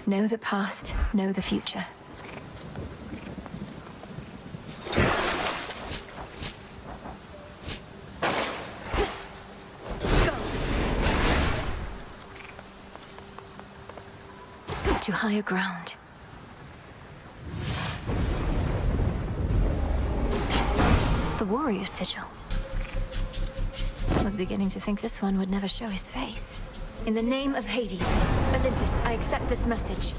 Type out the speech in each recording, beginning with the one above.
Know the past, know the future. Go! To higher ground. The warrior sigil. I was beginning to think this one would never show his face. In the name of Hades, Olympus, I accept this message.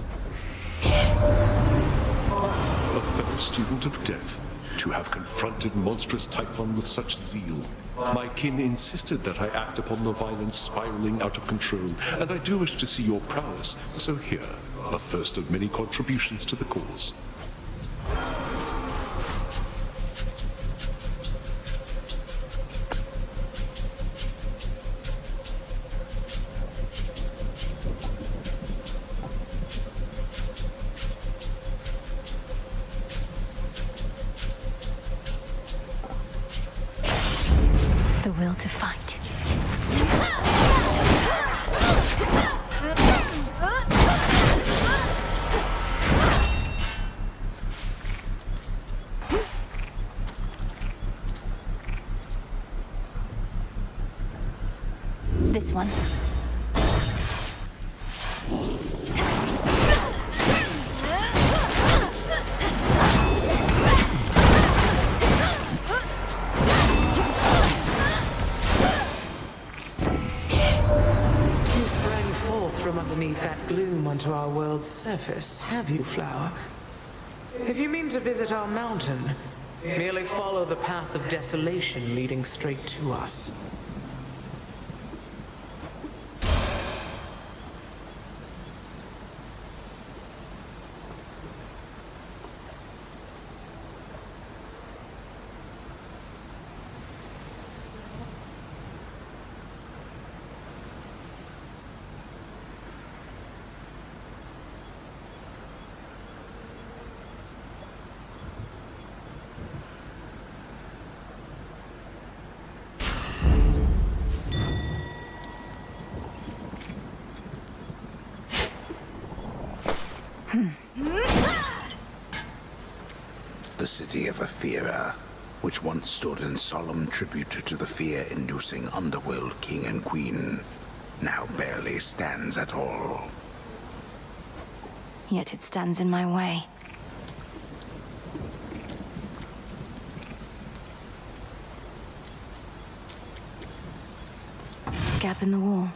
A fellow student of death, to have confronted monstrous Typhon with such zeal. My kin insisted that I act upon the violence spiraling out of control, and I do wish to see your prowess, so here, a first of many contributions to the cause. The will to fight. This one. From underneath that gloom onto our world's surface, have you, Flower? If you mean to visit our mountain, merely follow the path of desolation leading straight to us. The city of Ephira, which once stood in solemn tribute to the fear-inducing underworld king and queen, now barely stands at all. Yet it stands in my way. Gap in the wall.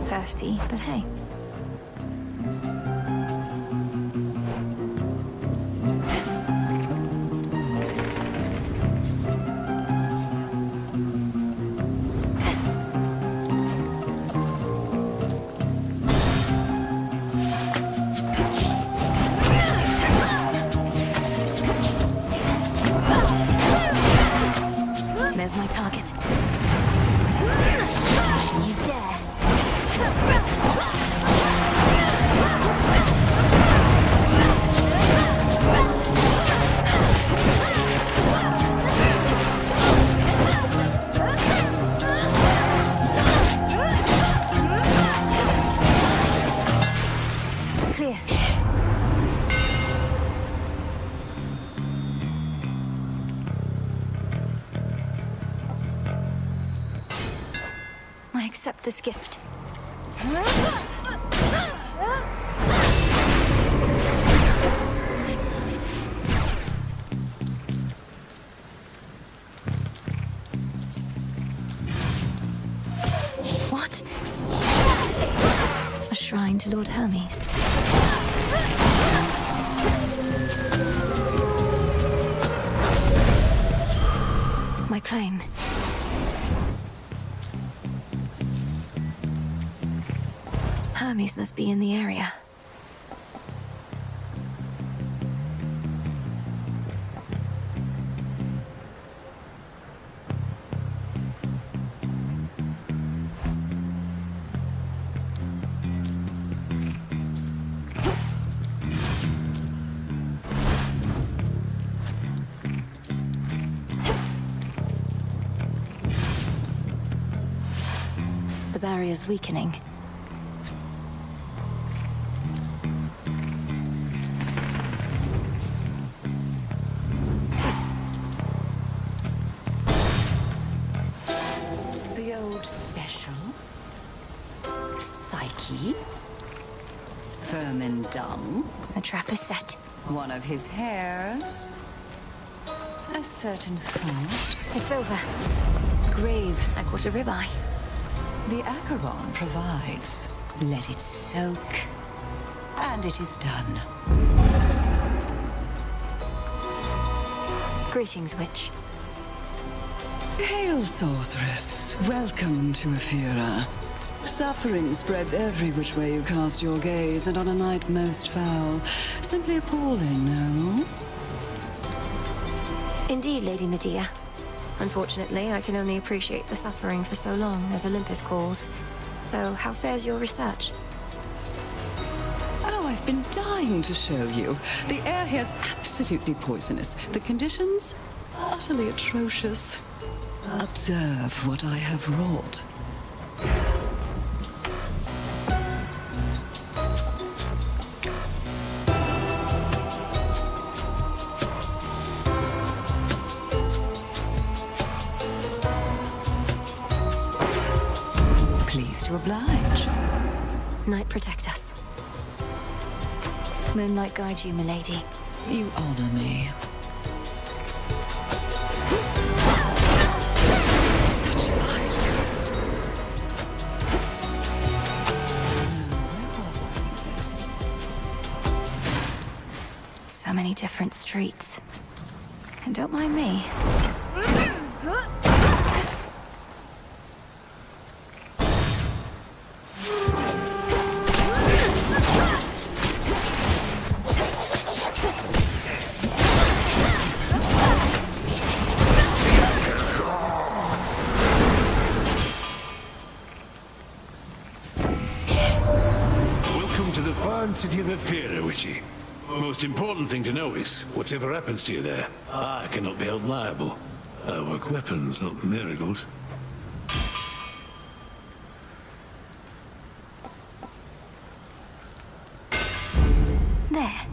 Thirsty, but hey. There's my target. You dare. Clear. I accept this gift. What? A shrine to Lord Hermes. My claim. Hermes must be in the area. barrier's weakening. The old special? Psyche? Vermin dung? The trap is set. One of his hairs? A certain thought? It's over. Graves. I caught a ribeye. The Acheron provides. Let it soak. And it is done. Greetings, witch. Hail, sorceress. Welcome to Ephira. Suffering spreads every which way you cast your gaze, and on a night most foul. Simply appalling, no? Indeed, Lady Medea. Unfortunately, I can only appreciate the suffering for so long, as Olympus calls. Though, how fares your research? Oh, I've been dying to show you. The air here's absolutely poisonous. The conditions? Utterly atrocious. Observe what I have wrought. Pleased to oblige. Night protect us. Moonlight guide you, milady. You honor me. Such violence. Where was I with this? So many different streets. And don't mind me. City of Ephira, Witchy. Most important thing to know is, whatever happens to you there, I cannot be held liable. I work weapons, not miracles. There.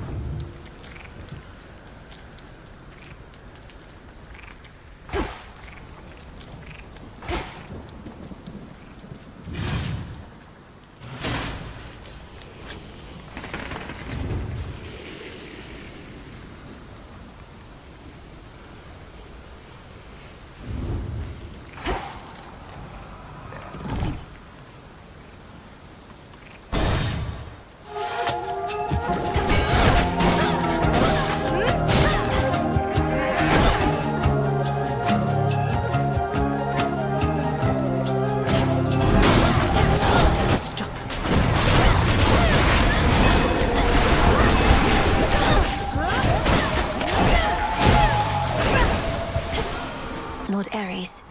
Lord Ares.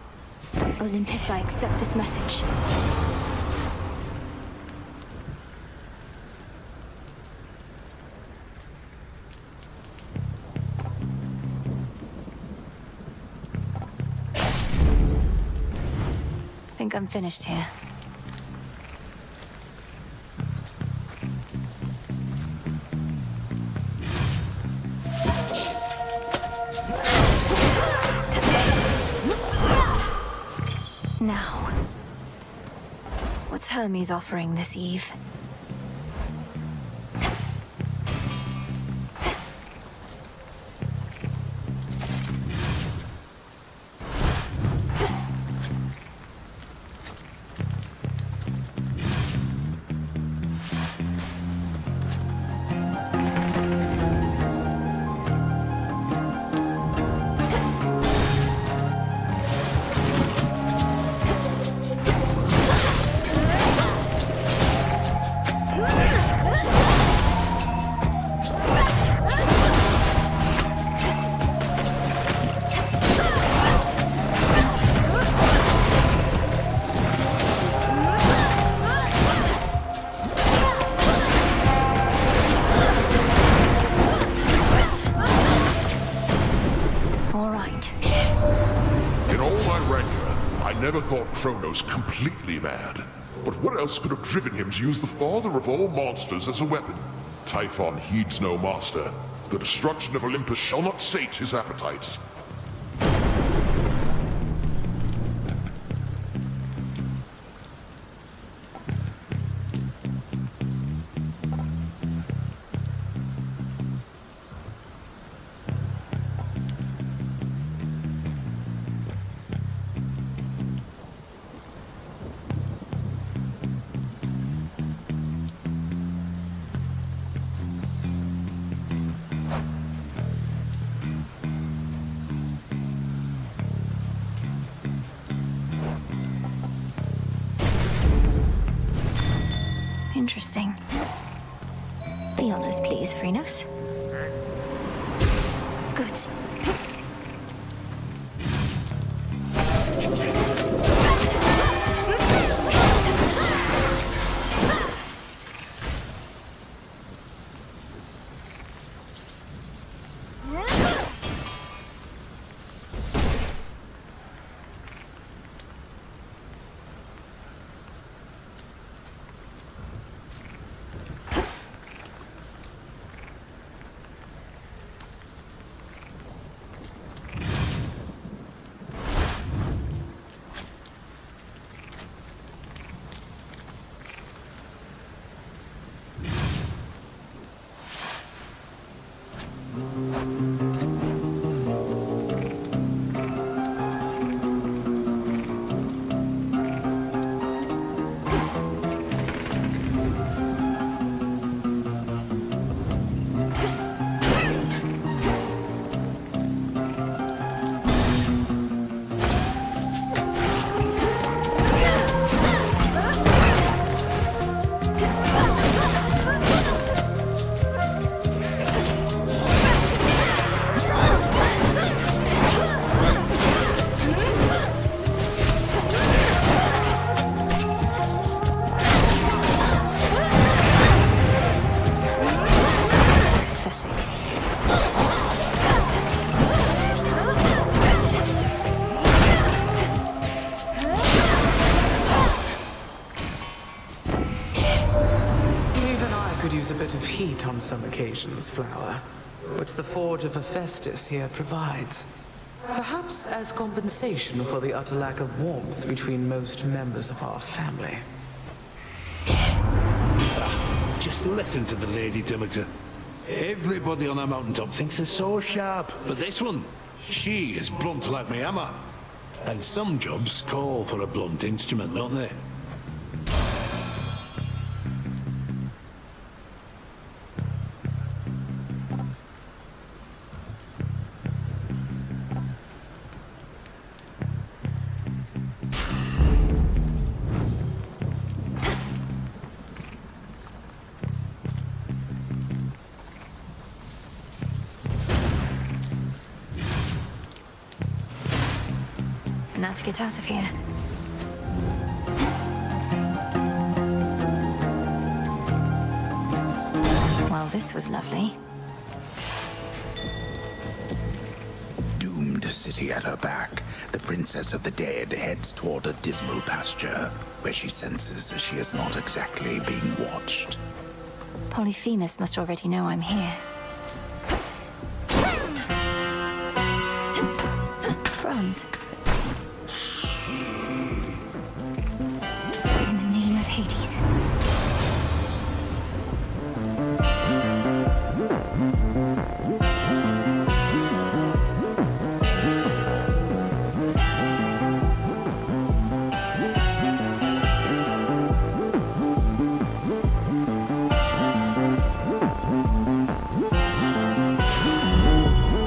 Olympus, I accept this message. Think I'm finished here. Now, what's Hermes offering this eve? I never thought Chronos completely mad. But what else could have driven him to use the father of all monsters as a weapon? Typhon heeds no master. The destruction of Olympus shall not sate his appetites. Interesting. The honors, please, Chronos. Good. Use a bit of heat on some occasions, Flower, which the Forge of Hephaestus here provides. Perhaps as compensation for the utter lack of warmth between most members of our family. Just listen to the Lady Demeter. Everybody on our mountaintop thinks they're so sharp, but this one, she is blunt like my hammer. And some jobs call for a blunt instrument, don't they? Now to get out of here. Well, this was lovely. Doomed city at her back, the Princess of the Dead heads toward a dismal pasture, where she senses she is not exactly being watched. Polyphemus must already know I'm here. Bronze. In the name of Hades.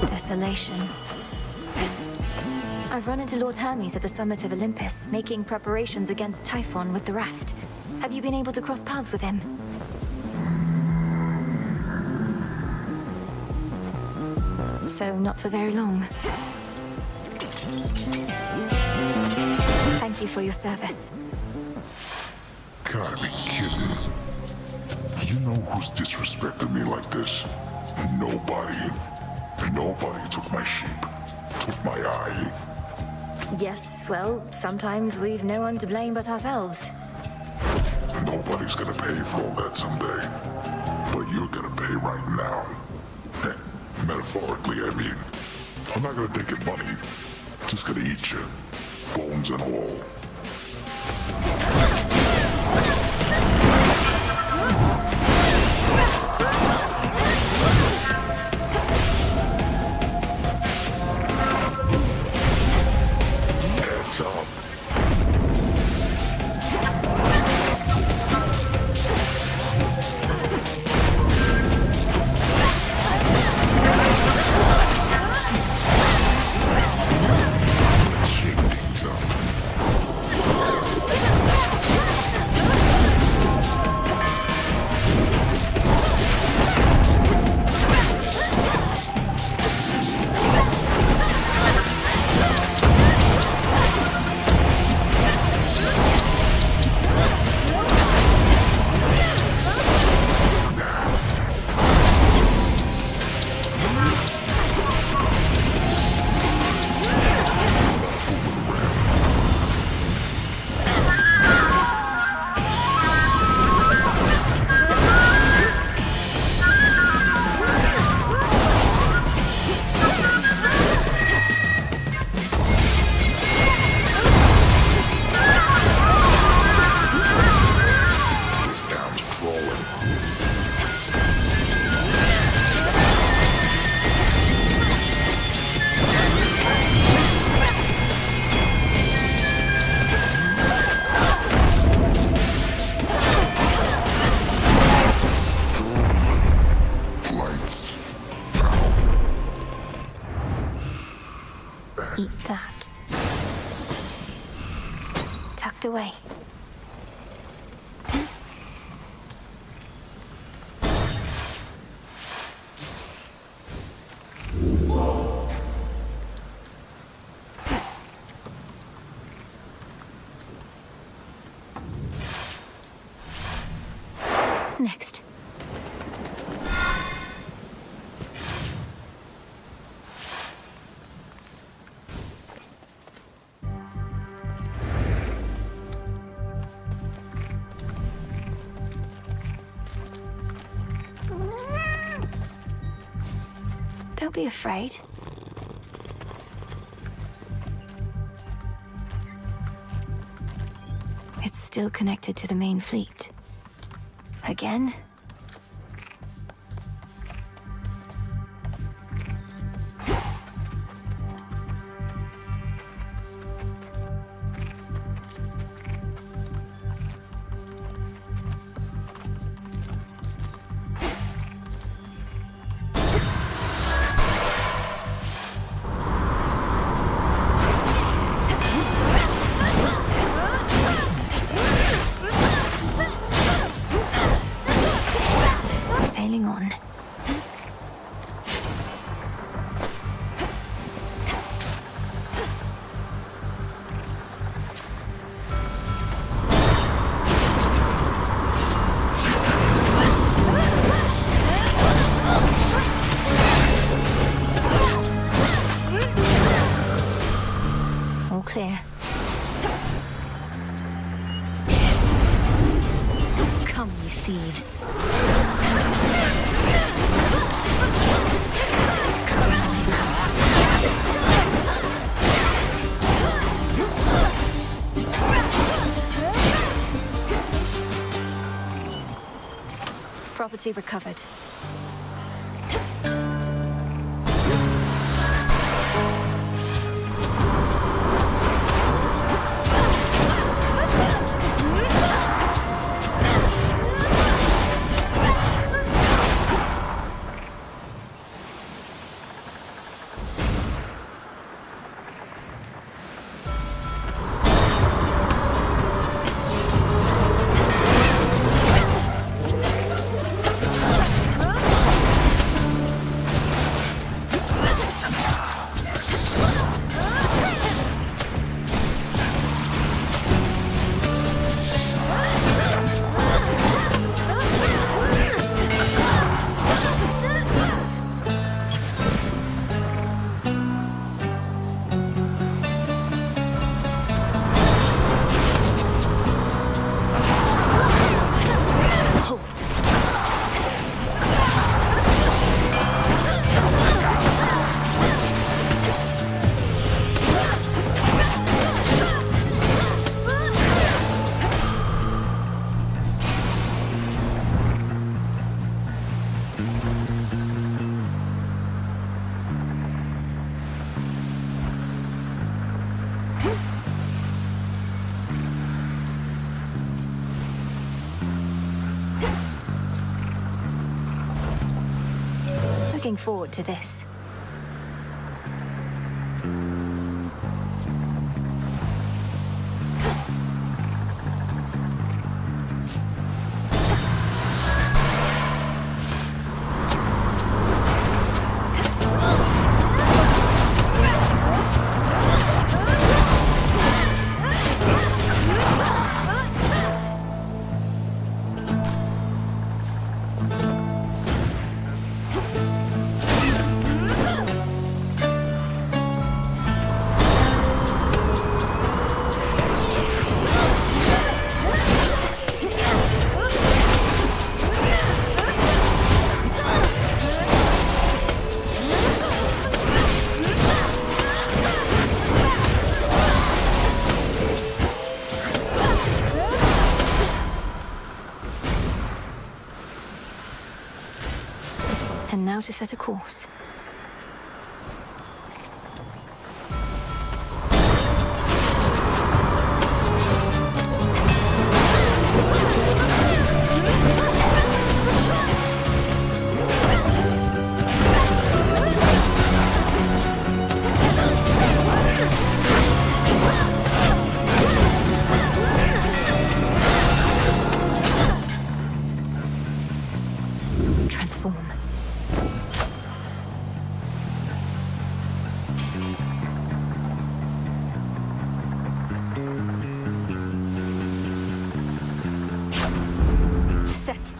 Desolation. I've run into Lord Hermes at the summit of Olympus, making preparations against Typhon with the rest. Have you been able to cross paths with him? So, not for very long. Thank you for your service. Gotta be kidding. You know who's disrespected me like this? Nobody. Nobody took my sheep, took my eye. Yes, well, sometimes we've no one to blame but ourselves. Nobody's gonna pay for all that someday. But you're gonna pay right now. Metaphorically, I mean. I'm not gonna take your money. Just gonna eat you. Bones and all. Heads up. Shake things up. This town's crawling. Lights. Eat that. Tucked away. Next. Don't be afraid. It's still connected to the main fleet. Again? Sailing on. All clear. Come, you thieves. Property recovered. looking forward to this. And now to set a course. Transform. Set.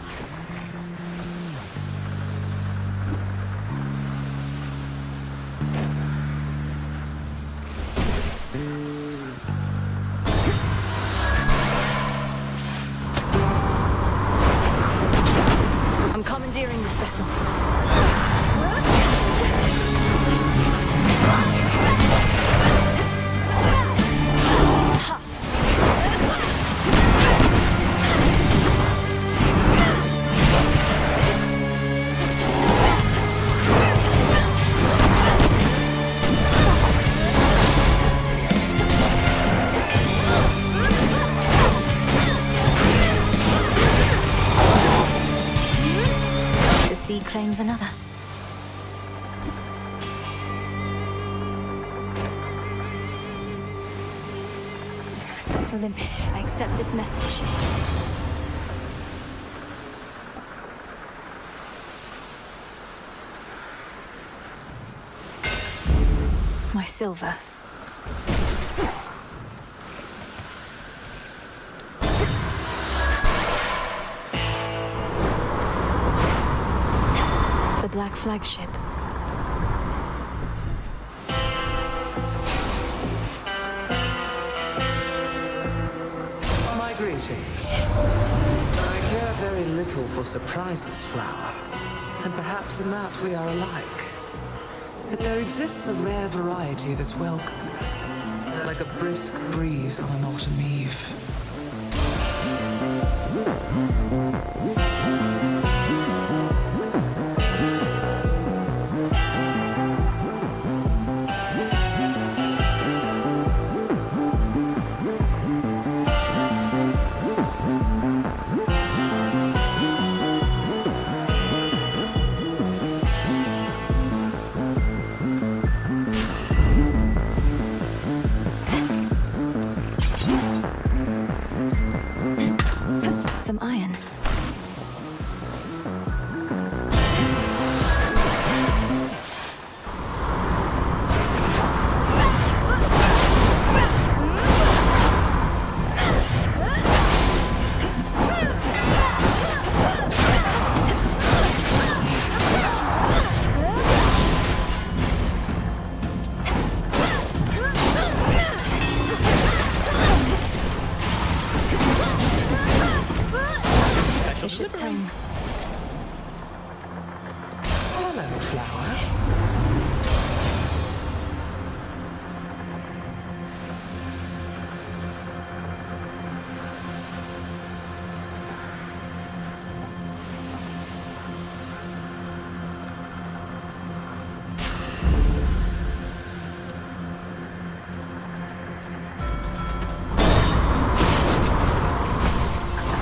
I'm commandeering this vessel. The sea claims another. Olympus, I accept this message. My silver. The Black Flagship. My greetings. I care very little for surprises, Flower. And perhaps in that we are alike. But there exists a rare variety that's welcome. Like a brisk breeze on an autumn eve. Some iron. Bishop's home. Hello, Flower.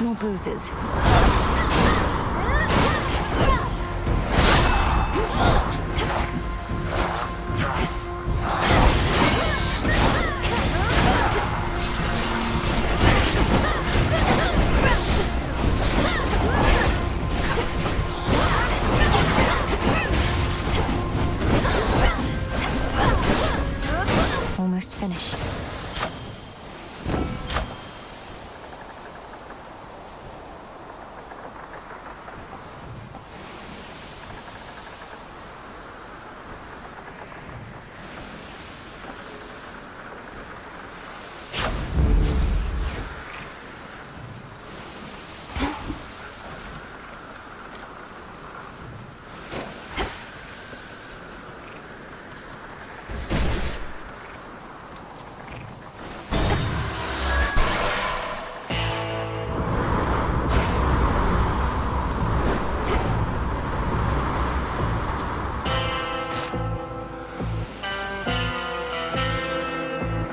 More bruises. almost finished.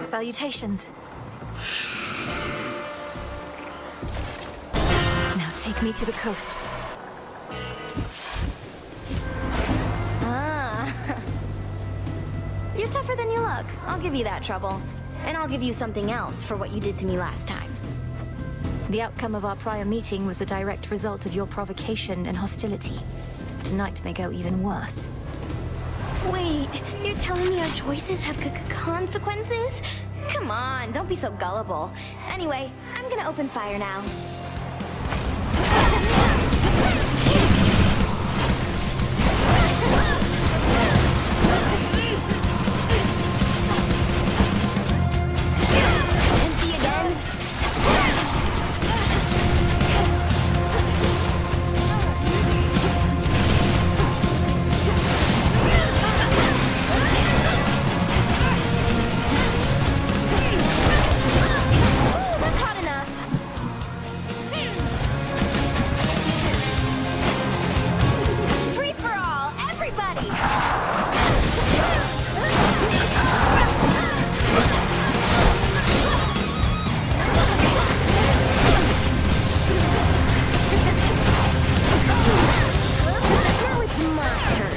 Salutations. Now take me to the coast. Ah. You're tougher than you look. I'll give you that trouble. And I'll give you something else for what you did to me last time. The outcome of our prior meeting was the direct result of your provocation and hostility. Tonight may go even worse. Wait, you're telling me our choices have consequences? Come on, don't be so gullible. Anyway, I'm gonna open fire now. Empty again? That's hot enough. Free for all, everybody! Now it's my turn.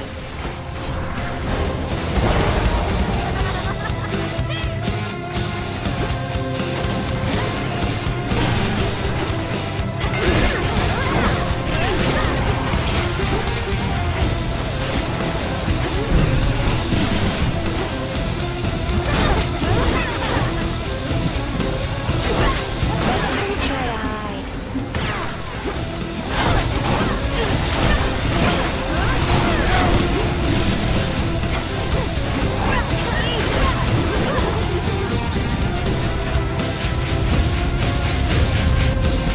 Don't try to hide.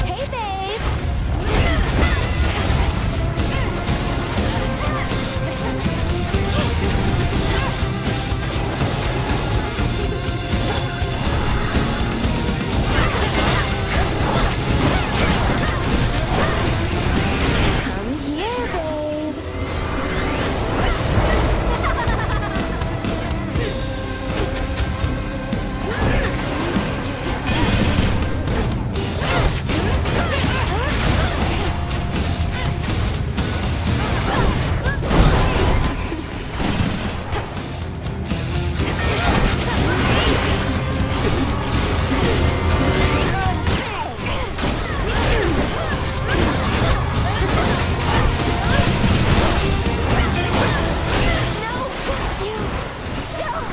Hey, babe. Come here, babe. No, you don't.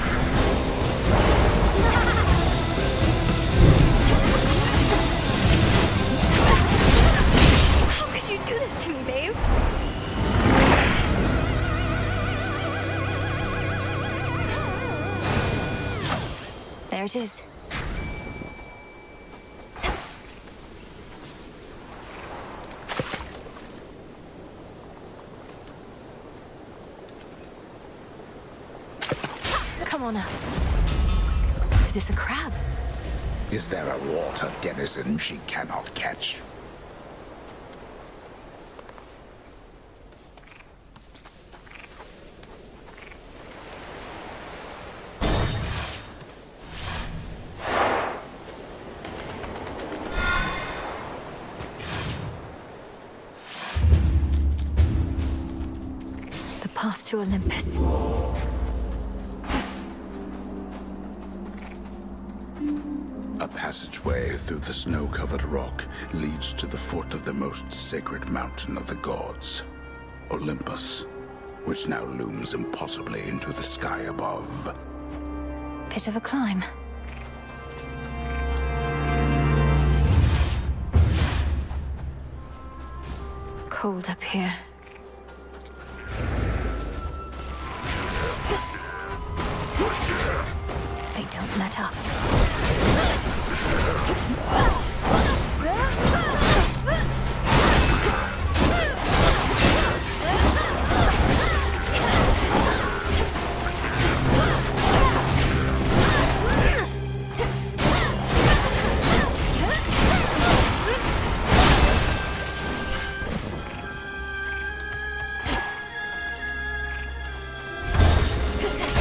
How could you do this to me, babe? There it is. Come on out. Is this a crab? Is there a water denizen she cannot catch? The path to Olympus. A passageway through the snow-covered rock leads to the foot of the most sacred mountain of the gods, Olympus, which now looms impossibly into the sky above. Bit of a climb. Cold up here. They don't let up.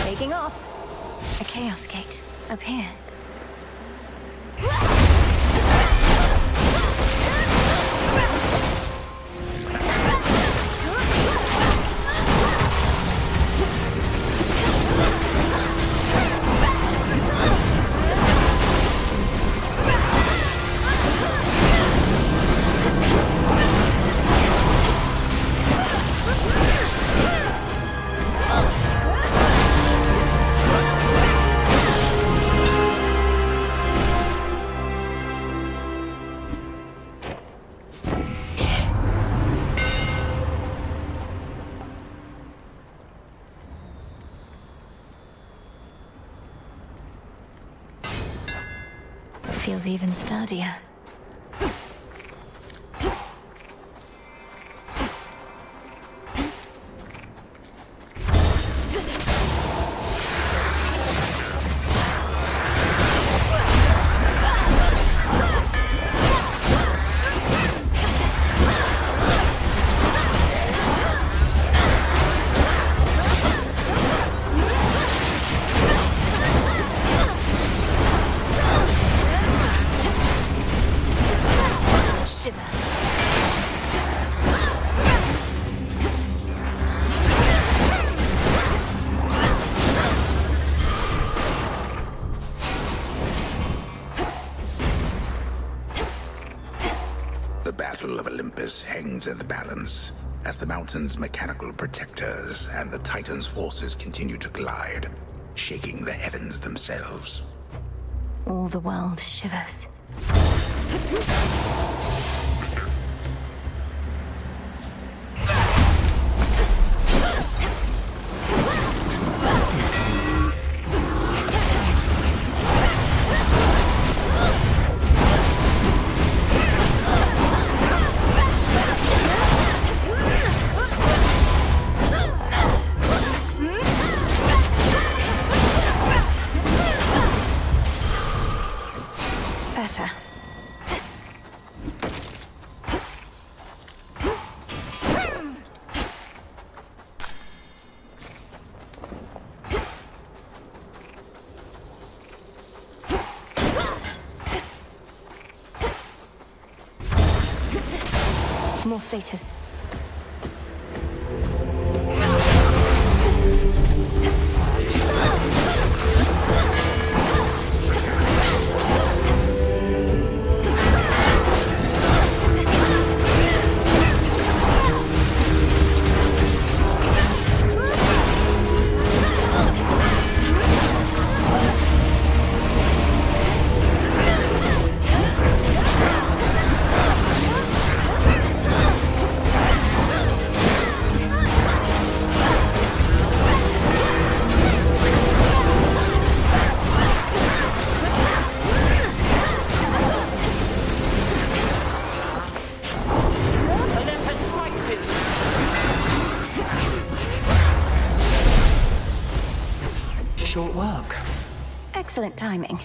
Taking off. A chaos gate up here. Feels even sturdier. The Battle of Olympus hangs in the balance as the mountain's mechanical protectors and the Titan's forces continue to glide, shaking the heavens themselves. All the world shivers. Better. More satyrs. Short work. Excellent timing.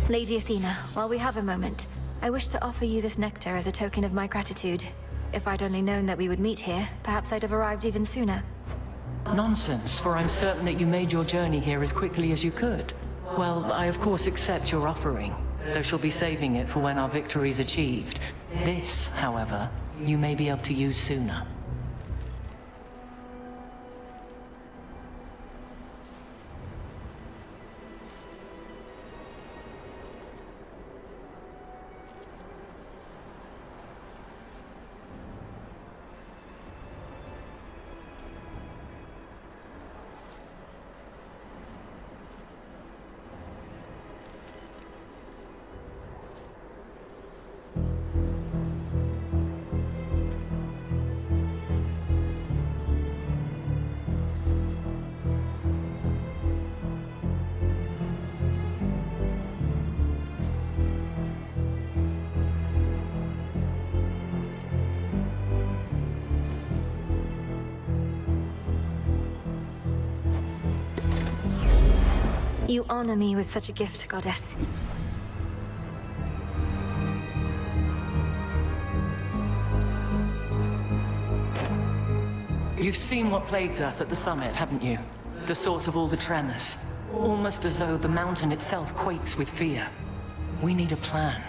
Lady Athena, while we have a moment, I wish to offer you this nectar as a token of my gratitude. If I'd only known that we would meet here, perhaps I'd have arrived even sooner. Nonsense, for I'm certain that you made your journey here as quickly as you could. Well, I of course accept your offering, though shall be saving it for when our victory's achieved. This, however, you may be able to use sooner. You honor me with such a gift, Goddess. You've seen what plagues us at the summit, haven't you? The source of all the tremors. Almost as though the mountain itself quakes with fear. We need a plan.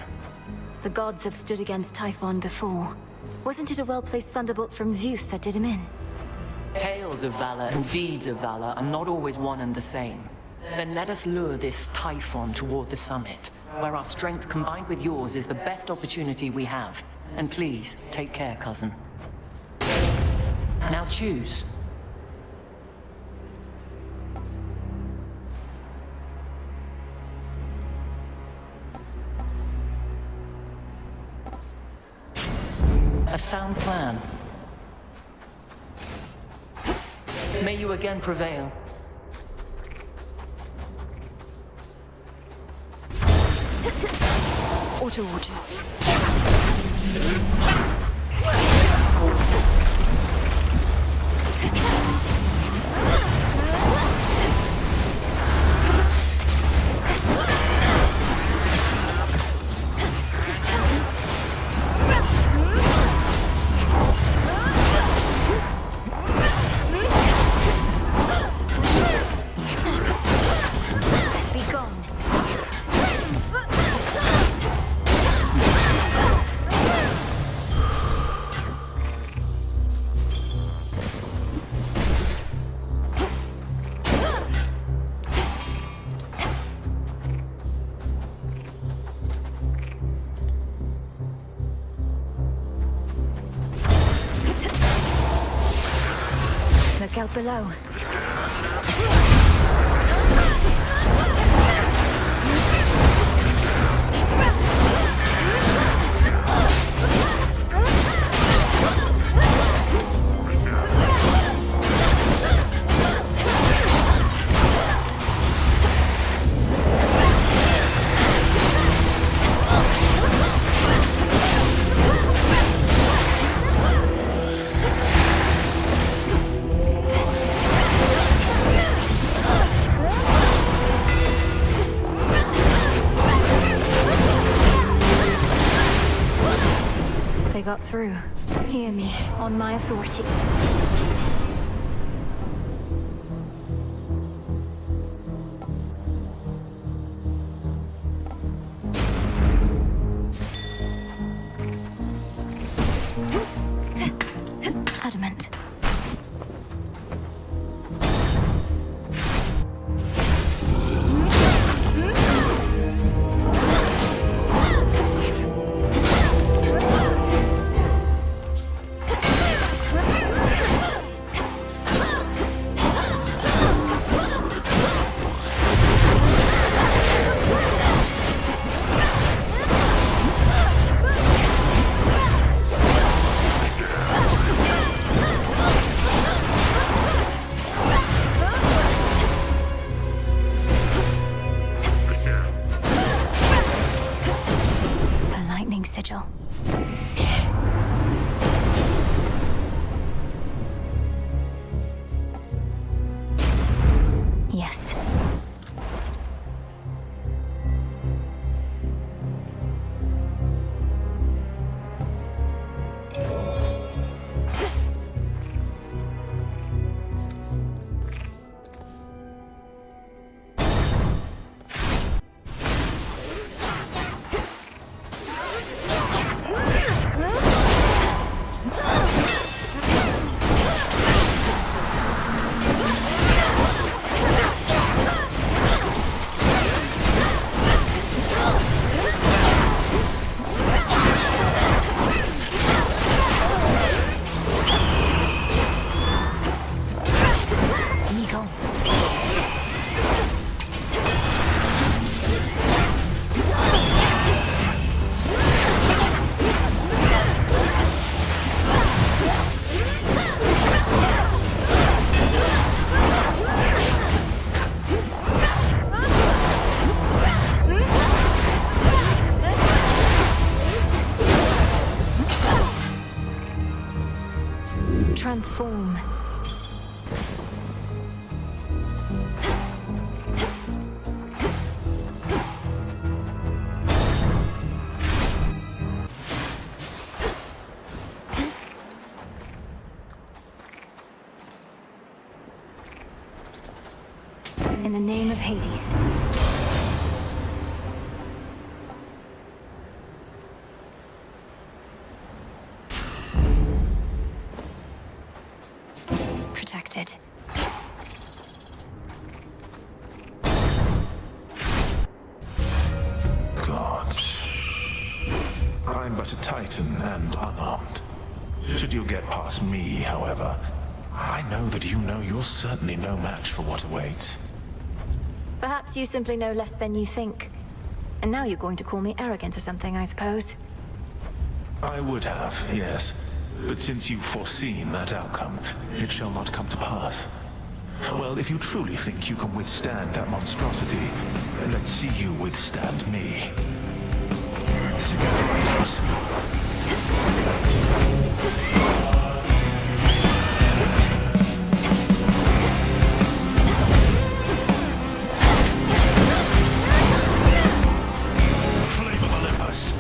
The gods have stood against Typhon before. Wasn't it a well-placed thunderbolt from Zeus that did him in? Tales of valor and deeds of valor are not always one and the same. Then let us lure this Typhon toward the summit, where our strength combined with yours is the best opportunity we have. And please, take care, cousin. Now choose. A sound plan. May you again prevail. Auto watches. Look out below. They got through. Hear me, on my authority. Adamant. Sigil. Yes. Transform. In the name of Hades. Protected. Gods. I'm but a Titan and unarmed. Should you get past me, however, I know that you know you're certainly no match for what awaits. Perhaps you simply know less than you think. And now you're going to call me arrogant or something, I suppose. I would have, yes. But since you've foreseen that outcome, it shall not come to pass. Well, if you truly think you can withstand that monstrosity, let's see you withstand me. Together, Kratos. Flame of Olympus.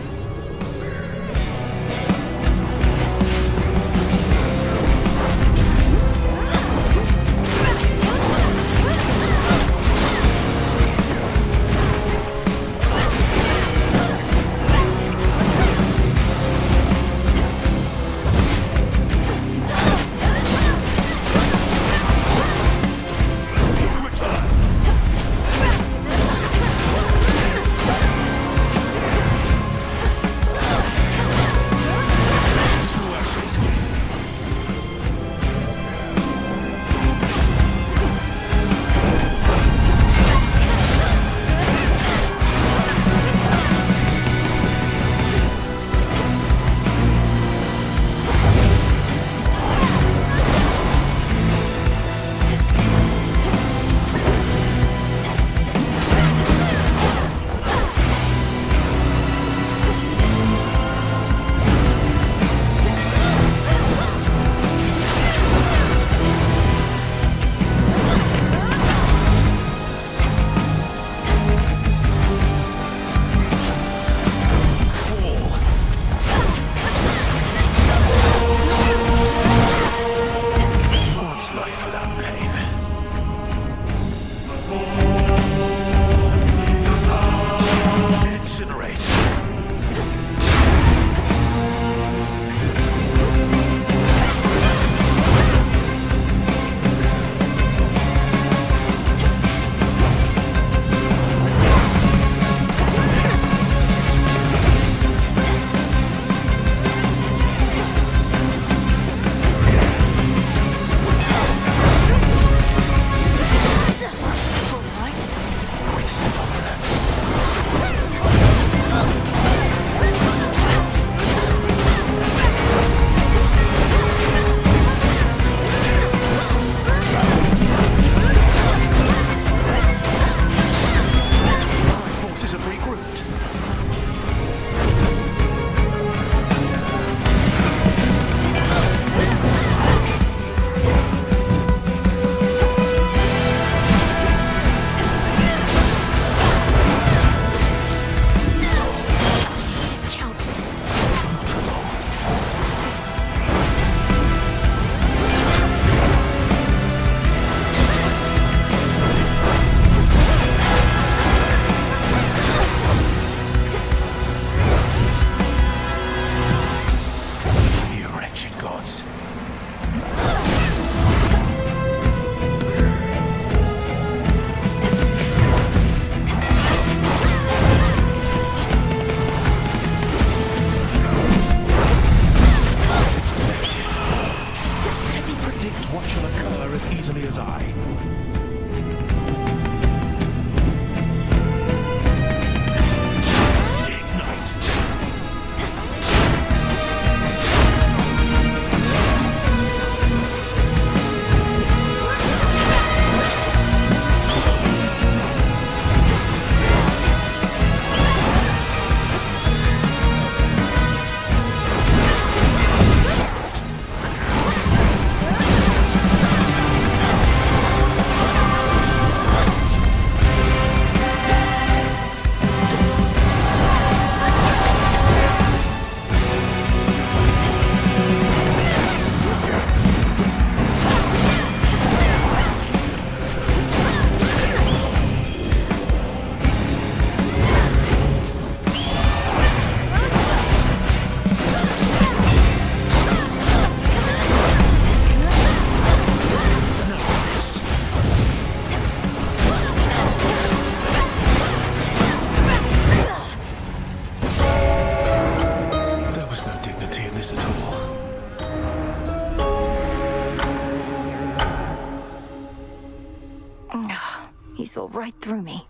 right through me.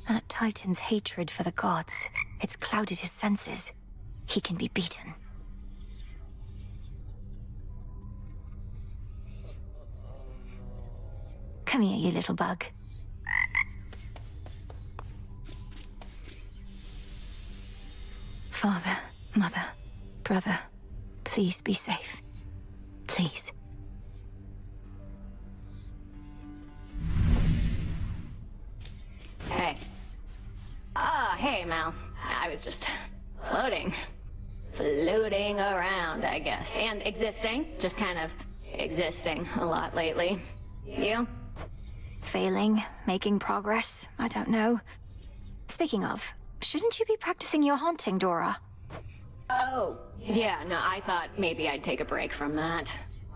That Titan's hatred for the gods, it's clouded his senses. He can be beaten. Come here, you little bug. Father, mother, brother, please be safe. Please. Hey. Hey, Mal. I was just floating. Floating around, I guess. And existing. Just kind of existing a lot lately. You? Failing, making progress, I don't know. Speaking of, shouldn't you be practicing your haunting, Dora? Oh, yeah, no, I thought maybe I'd take a break from that.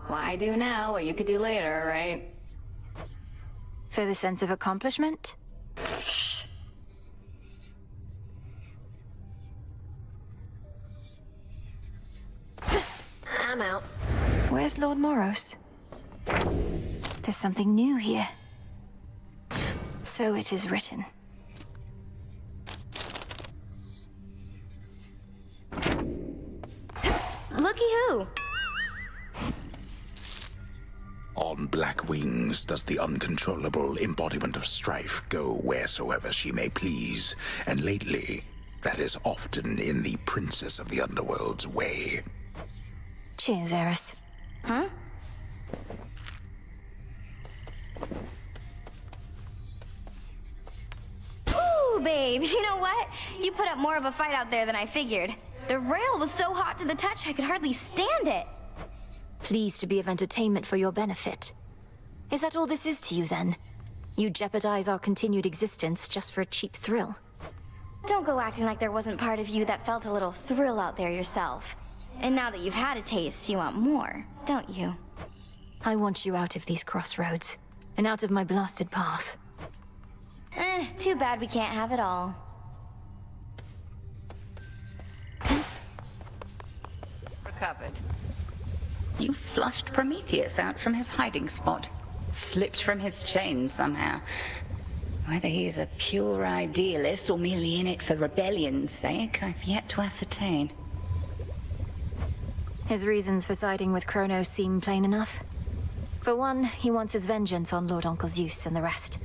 Why do now what you could do later, right? For the sense of accomplishment? I'm out. Where's Lord Moros? There's something new here. So it is written. Looky who! On black wings does the uncontrollable embodiment of strife go wheresoever she may please, and lately, that is often in the Princess of the Underworld's way. Cheers, Eris. Huh? Ooh, babe, you know what? You put up more of a fight out there than I figured. The rail was so hot to the touch I could hardly stand it. Pleased to be of entertainment for your benefit. Is that all this is to you, then? You jeopardize our continued existence just for a cheap thrill? Don't go acting like there wasn't part of you that felt a little thrill out there yourself. And now that you've had a taste, you want more, don't you? I want you out of these crossroads, and out of my blasted path. Too bad we can't have it all. Recovered. You flushed Prometheus out from his hiding spot. Slipped from his chains somehow. Whether he is a pure idealist or merely in it for rebellion's sake, I've yet to ascertain. His reasons for siding with Chronos seem plain enough. For one, he wants his vengeance on Lord Uncle Zeus and the rest.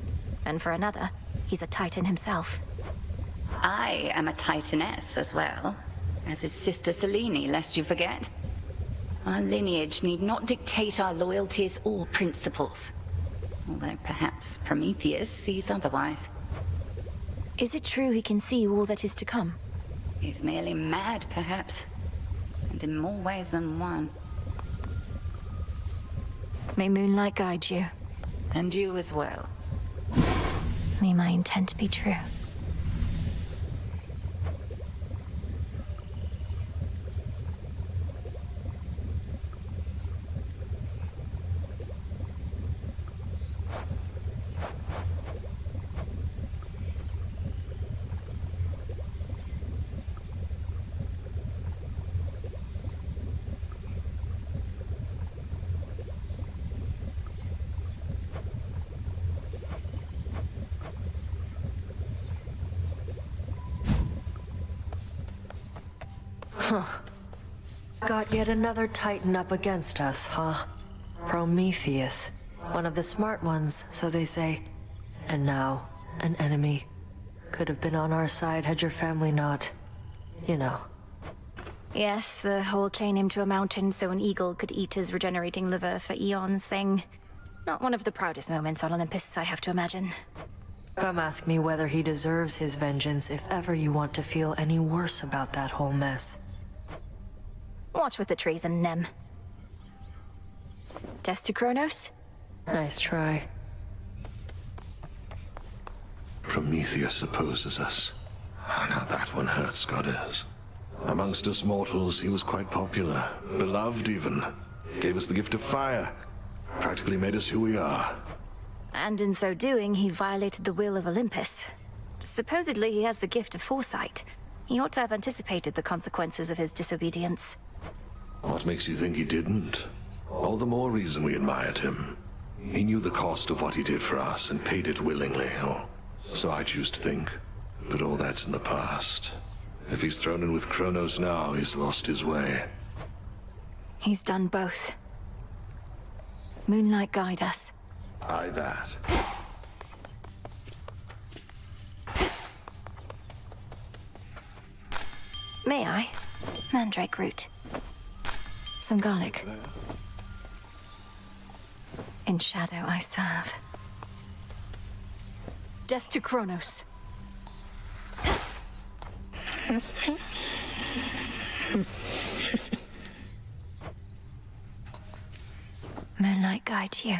And for another, he's a Titan himself. I am a Titaness as well, as his sister Selene, lest you forget. Our lineage need not dictate our loyalties or principles. Although perhaps Prometheus sees otherwise. Is it true he can see all that is to come? He's merely mad, perhaps. And in more ways than one. May moonlight guide you. And you as well. May my intent be true. Got yet another Titan up against us, huh? Prometheus. One of the smart ones, so they say. And now, an enemy. Could have been on our side had your family not... you know. Yes, the whole chain him to a mountain so an eagle could eat his regenerating liver for eons thing. Not one of the proudest moments on Olympus, I have to imagine. Come ask me whether he deserves his vengeance if ever you want to feel any worse about that whole mess. Watch with the treason, Nem. Death to Chronos? Nice try. Prometheus opposes us. Now that one hurts, goddess. Amongst us mortals, he was quite popular. Beloved, even. Gave us the gift of fire. Practically made us who we are. And in so doing, he violated the will of Olympus. Supposedly he has the gift of foresight. He ought to have anticipated the consequences of his disobedience. What makes you think he didn't? All the more reason we admired him. He knew the cost of what he did for us and paid it willingly, or so I choose to think. But all that's in the past. If he's thrown in with Chronos now, he's lost his way. He's done both. Moonlight, guide us. Aye, that. May I? Mandrake root. Some garlic. In shadow I serve. Death to Chronos. Moonlight guides you.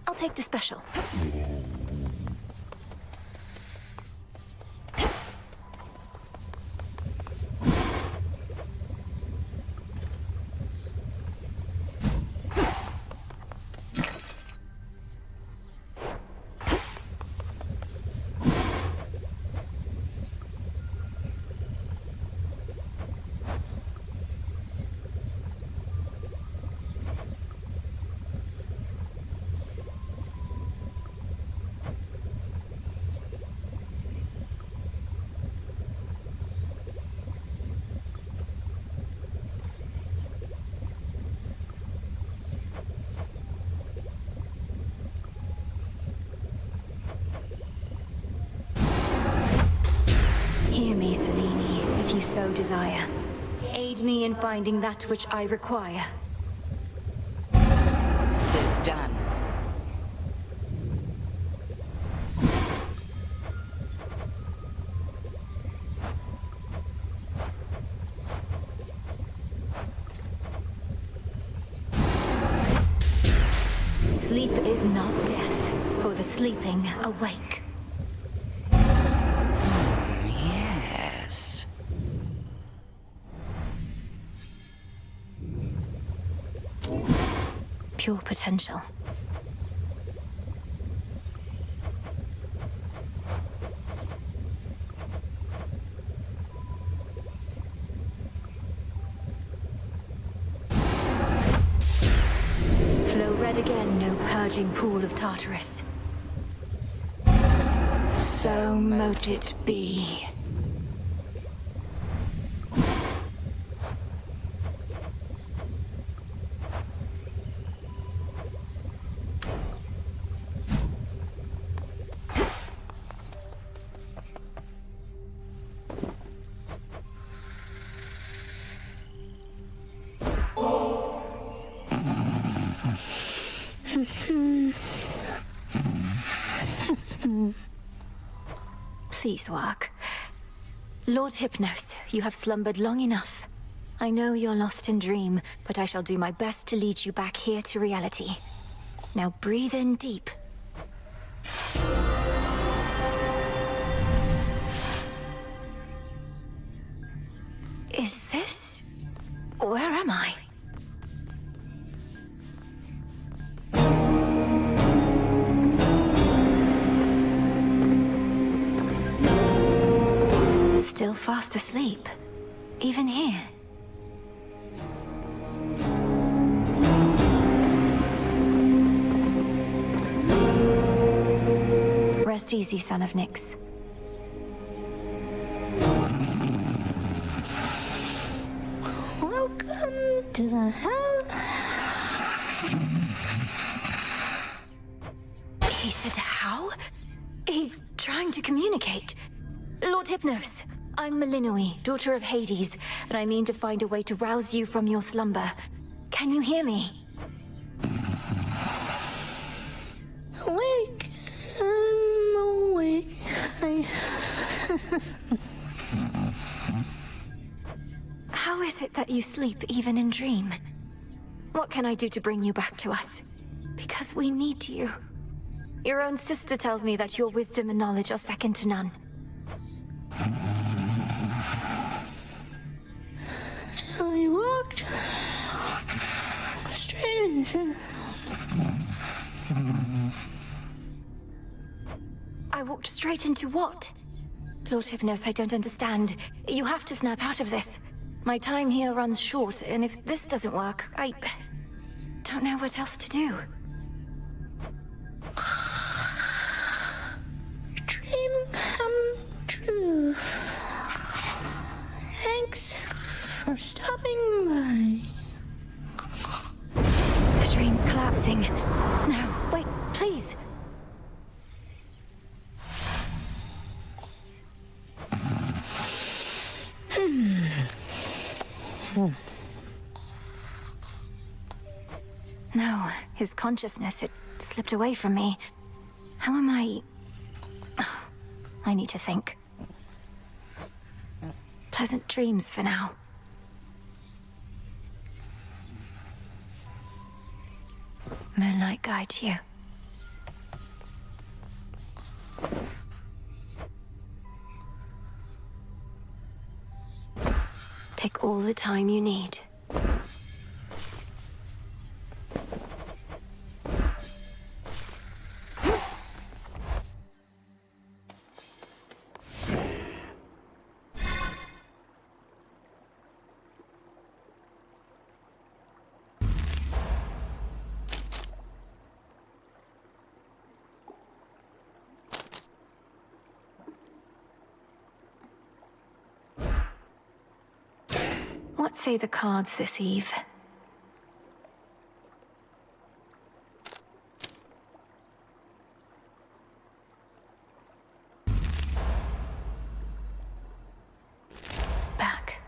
I'll take the special. Hear me, Selene, if you so desire. Aid me in finding that which I require. 'Tis done. Sleep is not death, for the sleeping awake. Yes. Pure potential. Flow red again, no purging pool of Tartarus. So mote it be. Please work. Lord Hypnos, you have slumbered long enough. I know you're lost in dream, but I shall do my best to lead you back here to reality. Now breathe in deep. Is this... Where am I? Still fast asleep, even here. Rest easy, son of Nyx. Welcome to the house. He said how? He's trying to communicate. Lord Hypnos, I'm Melinoi, daughter of Hades, and I mean to find a way to rouse you from your slumber. Can you hear me? Awake. I'm awake. How is it that you sleep even in dream? What can I do to bring you back to us? Because we need you. Your own sister tells me that your wisdom and knowledge are second to none. So you walked straight into... I walked straight into what? Lord Hypnos, I don't understand. You have to snap out of this. My time here runs short, and if this doesn't work, I don't know what else to do. Dream come true. Thanks for stopping by. The dream's collapsing. No, wait, please. No, his consciousness, it slipped away from me. How am I... Oh, I need to think. Pleasant dreams for now. Moonlight guides you. Take all the time you need. What say the cards this eve? Back.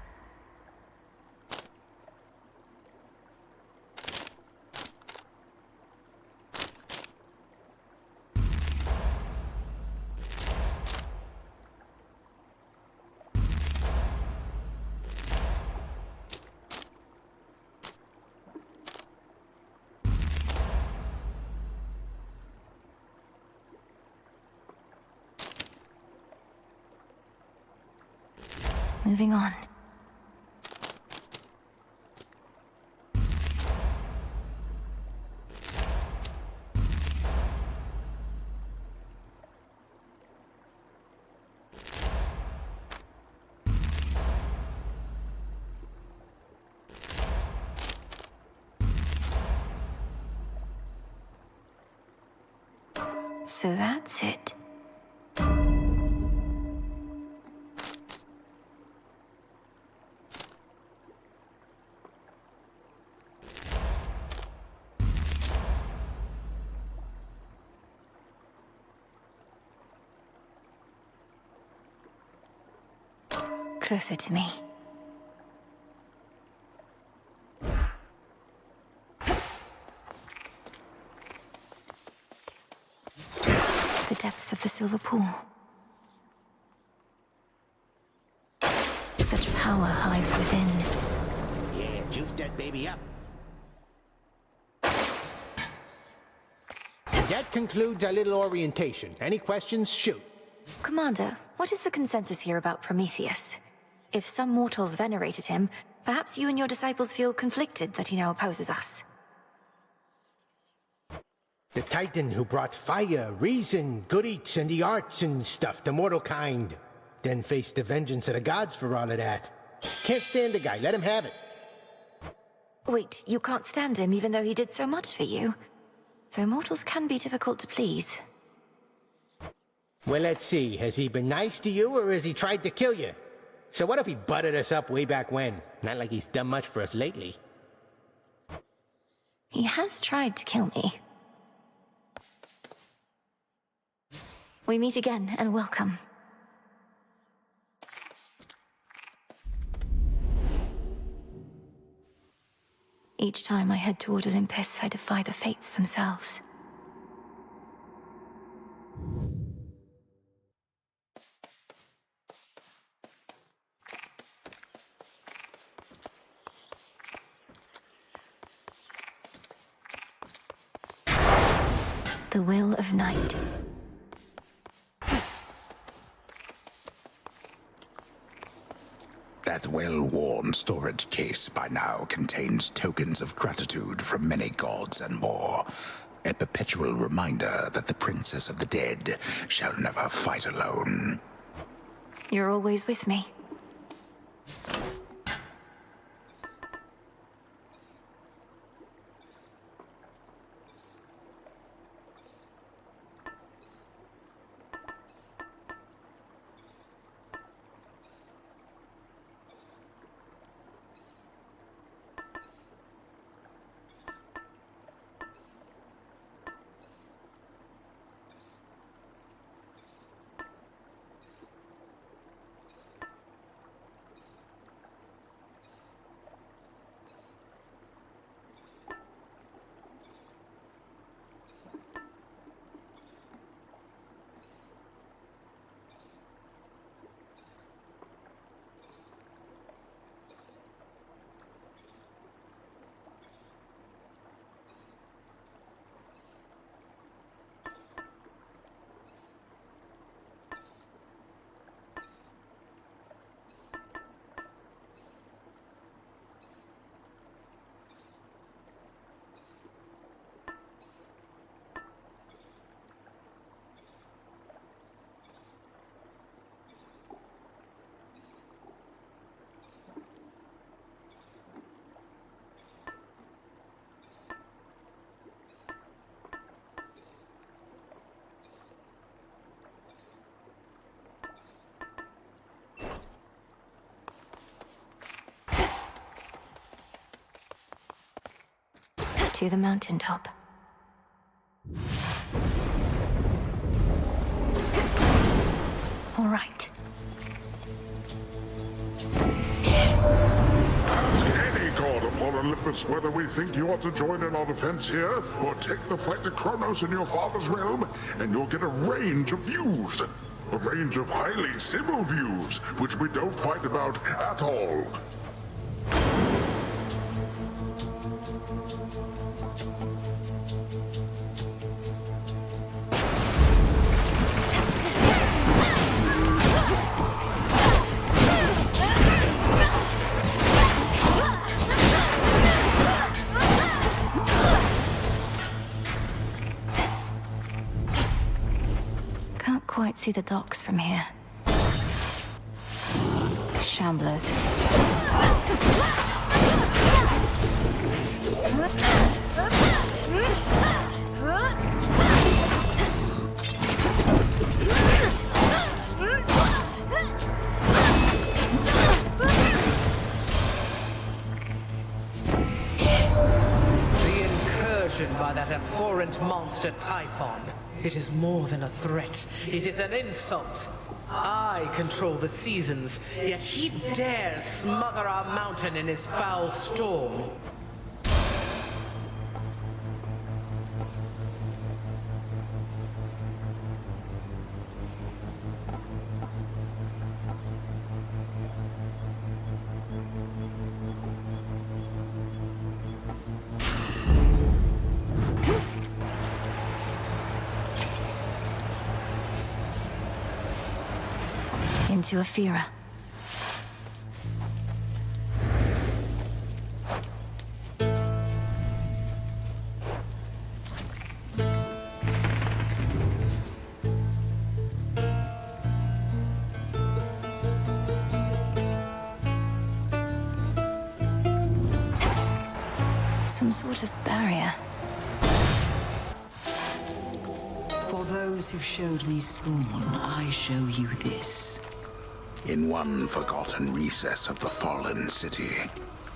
Moving on. So that's it. Closer to me. The depths of the silver pool. Such power hides within. Yeah, juice that baby up. That concludes our little orientation. Any questions? Shoot. Commander, what is the consensus here about Prometheus? If some mortals venerated him, perhaps you and your disciples feel conflicted that he now opposes us. The Titan who brought fire, reason, good eats, and the arts and stuff to mortal kind. Then faced the vengeance of the gods for all of that. Can't stand the guy, let him have it. Wait, you can't stand him even though he did so much for you? Though mortals can be difficult to please. Well, let's see. Has he been nice to you, or has he tried to kill you? So what if he butted us up way back when? Not like he's done much for us lately. He has tried to kill me. We meet again, and welcome. Each time I head toward Olympus, I defy the fates themselves. The will of night. That well-worn storage case by now contains tokens of gratitude from many gods and more. A perpetual reminder that the Princess of the Dead shall never fight alone. You're always with me. To the mountaintop. All right. Ask any god upon Olympus whether we think you ought to join in our defense here, or take the fight to Chronos in your father's realm, and you'll get a range of views. A range of highly civil views, which we don't fight about at all. Quite see the docks from here. Shamblers. The incursion by that abhorrent monster Typhon. It is more than a threat. It is an insult. I control the seasons, yet he dares smother our mountain in his foul storm. Into Aphira. Some sort of barrier. For those who showed me scorn, I show you this. In one forgotten recess of the fallen city,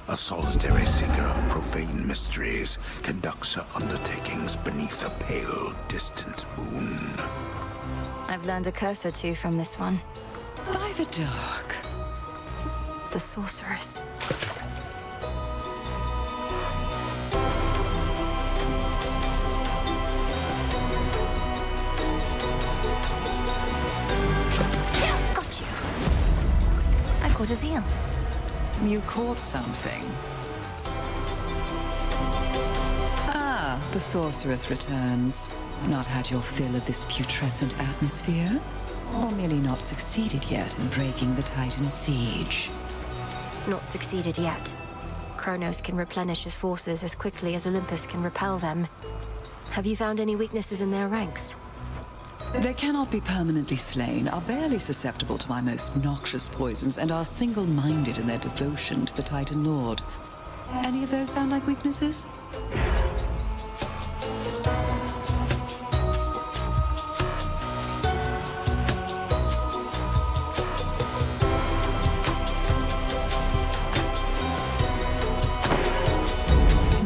a solitary seeker of profane mysteries conducts her undertakings beneath a pale, distant moon. I've learned a curse or two from this one. By the dark. The sorceress. Caught a seal. You caught something. Ah, the sorceress returns. Not had your fill of this putrescent atmosphere? Or merely not succeeded yet in breaking the Titan siege? Not succeeded yet. Chronos can replenish his forces as quickly as Olympus can repel them. Have you found any weaknesses in their ranks? They cannot be permanently slain, are barely susceptible to my most noxious poisons, and are single-minded in their devotion to the Titan Lord. Any of those sound like weaknesses?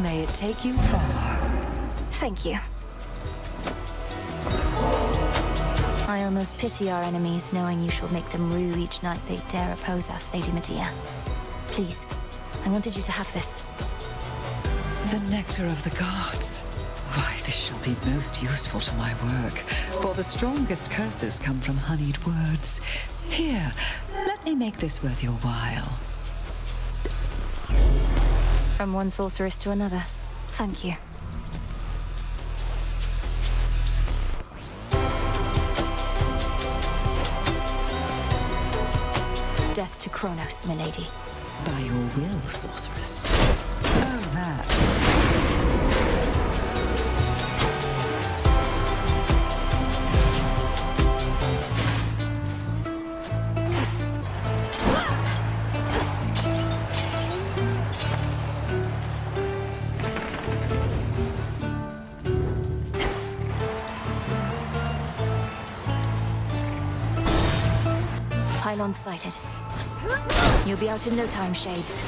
May it take you far. Thank you. I almost pity our enemies, knowing you shall make them rue each night they dare oppose us, Lady Medea. Please, I wanted you to have this. The nectar of the gods. Why, this shall be most useful to my work, for the strongest curses come from honeyed words. Here, let me make this worth your while. From one sorceress to another. Thank you. Death to Chronos, milady. By your will, sorceress. Oh, that. Pylon sighted. You'll be out in no time, Shades.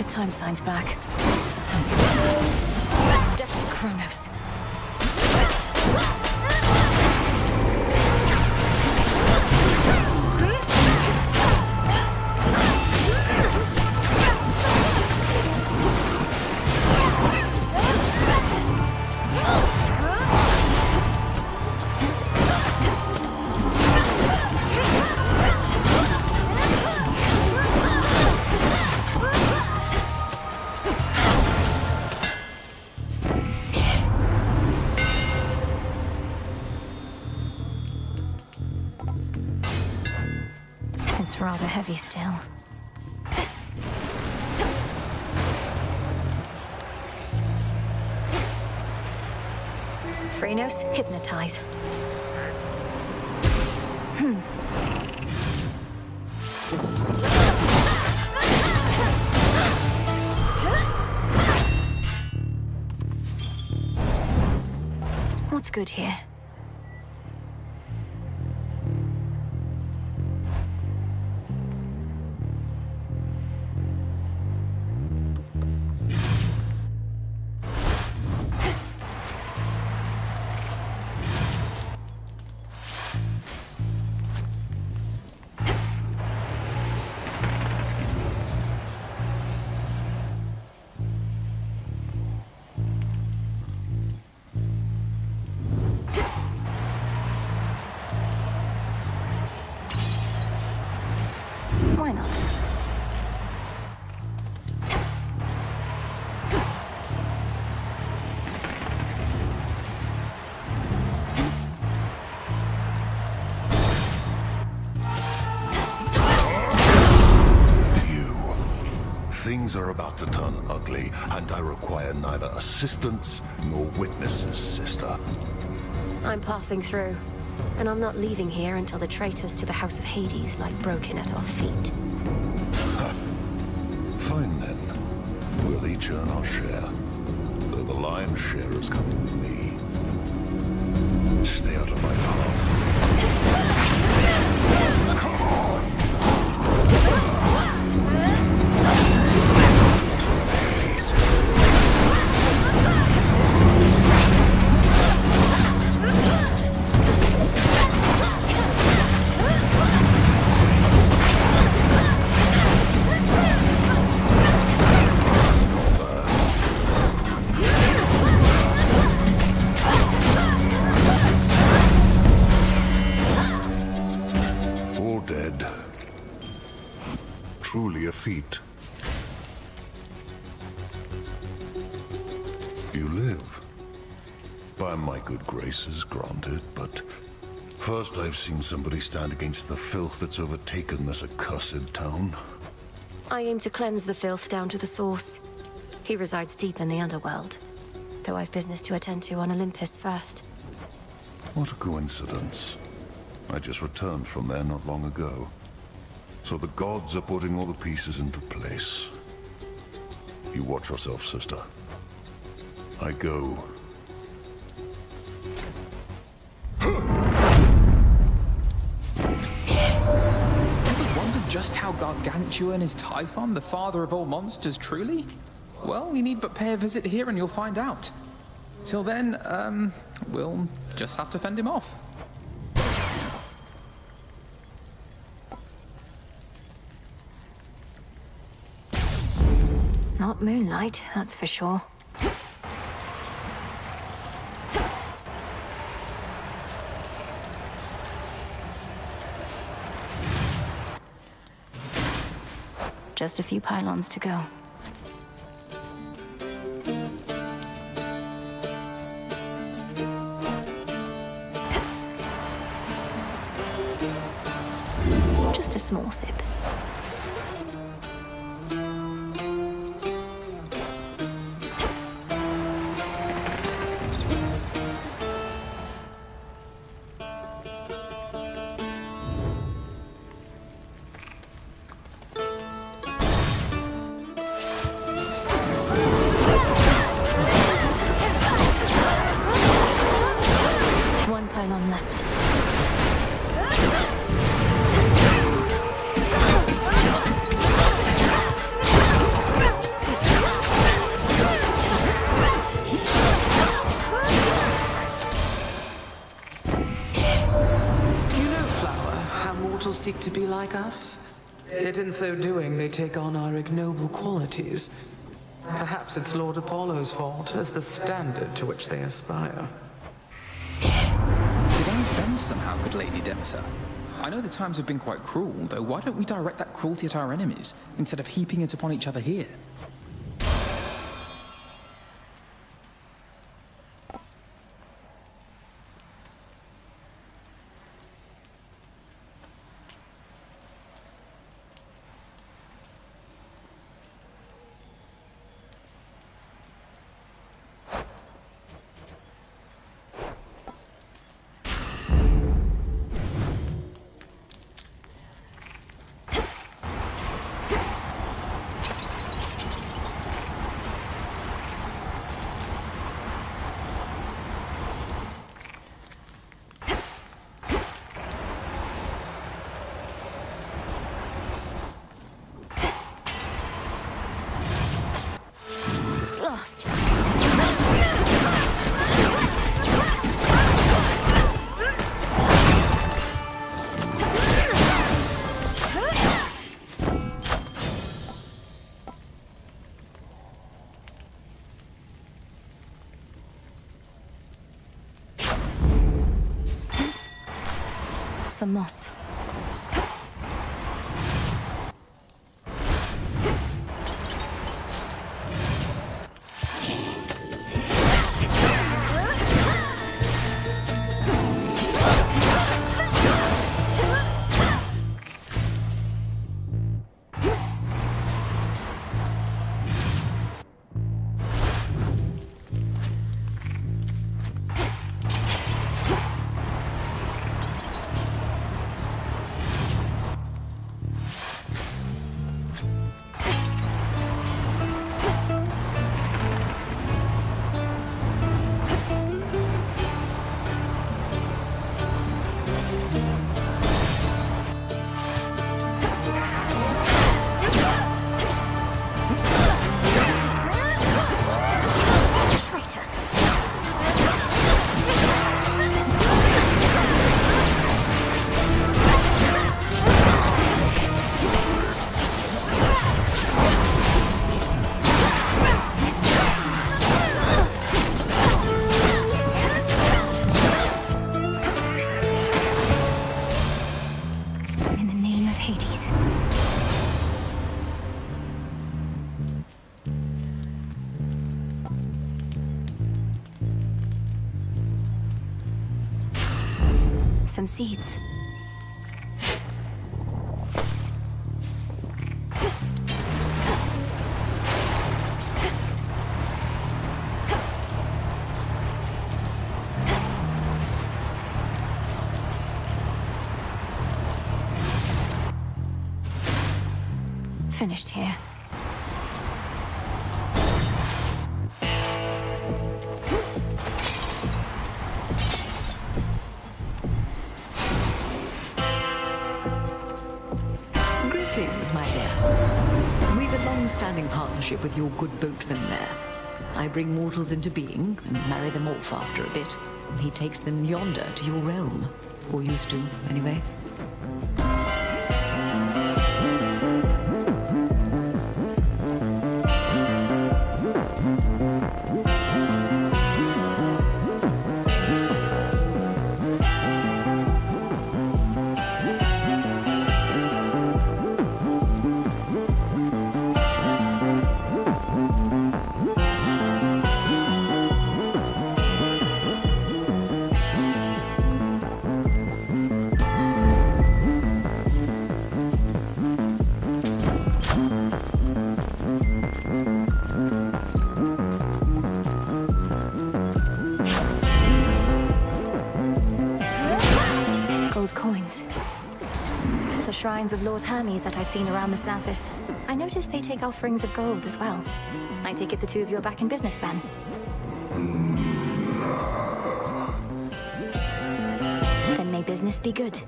Time signs back. Death to Chronos. It's rather heavy still. Chronos, hypnotize. What's good here? Things are about to turn ugly, and I require neither assistance nor witnesses, sister. I'm passing through, and I'm not leaving here until the traitors to the House of Hades lie broken at our feet. Fine then. We'll each earn our share. Though the lion's share is coming with me. Stay out of my path. Come on! Daughter of Hades. Dead. Truly a feat. You live. By my good graces, granted, but first I've seen somebody stand against the filth that's overtaken this accursed town. I aim to cleanse the filth down to the source. He resides deep in the underworld, though I've business to attend to on Olympus first. What a coincidence. I just returned from there not long ago. So the gods are putting all the pieces into place. You watch yourself, sister. I go. Ever wondered just how gargantuan is Typhon, the father of all monsters, truly? Well, you need but pay a visit here and you'll find out. Till then, we'll just have to fend him off. Not moonlight, that's for sure. Just a few pylons to go. Just a small sip. One pylon left. Seek to be like us, yet in so doing they take on our ignoble qualities. Perhaps it's Lord Apollo's fault, as the standard to which they aspire. Did I offend somehow, good Lady Demeter? I know the times have been quite cruel, though why don't we direct that cruelty at our enemies, instead of heaping it upon each other here? Lost. Some moss. some seeds. Finished here. Greetings, my dear. We've a long-standing partnership with your good boatman there. I bring mortals into being and marry them off after a bit. He takes them yonder to your realm. Or used to, anyway. Coins. The shrines of Lord Hermes that I've seen around the surface. I noticed they take offerings of gold as well. I take it the two of you are back in business then? Then may business be good.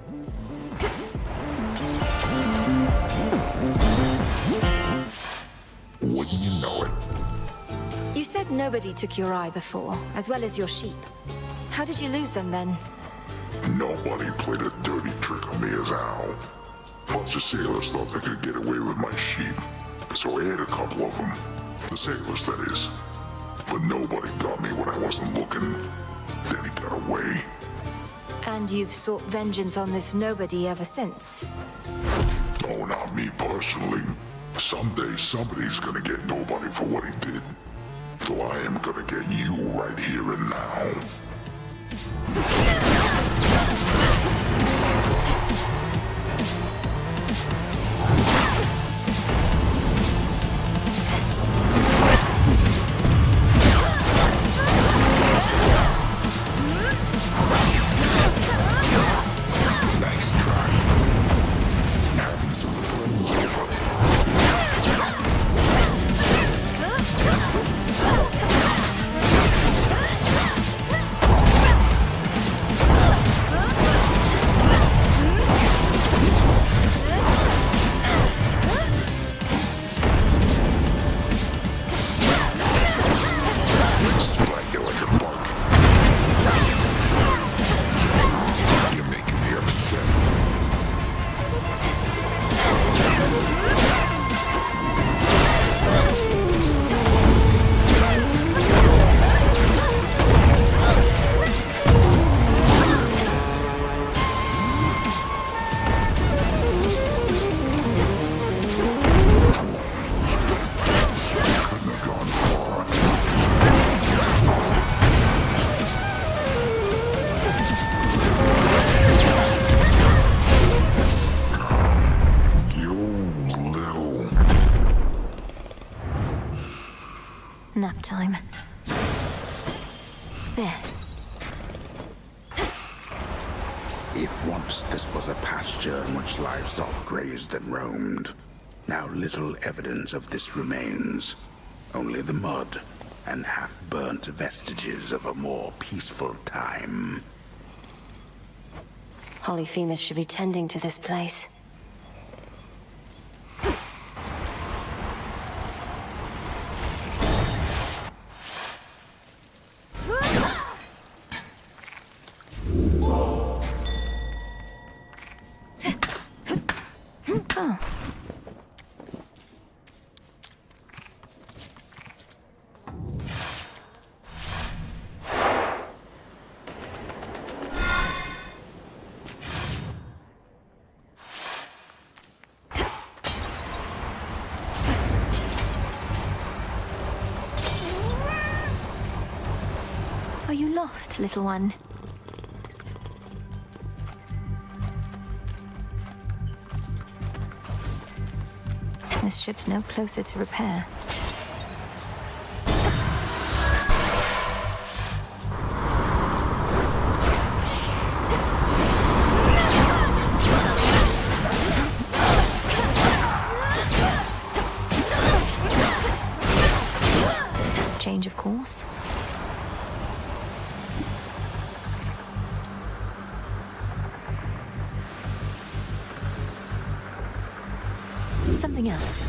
Wouldn't you know it? You said nobody took your eye before, as well as your sheep. How did you lose them then? Nobody played a dirty trick on me as Al. Bunch of sailors thought they could get away with my sheep, so I ate a couple of them. The sailors, that is. But nobody got me when I wasn't looking. Then he got away. And you've sought vengeance on this nobody ever since? Oh, not me personally. Someday somebody's gonna get nobody for what he did. So I am gonna get you right here and now. Nice try. Having some friends over there. Nap time. There. If once this was a pasture in which livestock grazed and roamed, now little evidence of this remains. Only the mud and half-burnt vestiges of a more peaceful time. Polyphemus should be tending to this place. Oh. Are you lost, little one? This ship's no closer to repair. Change of course. Something else.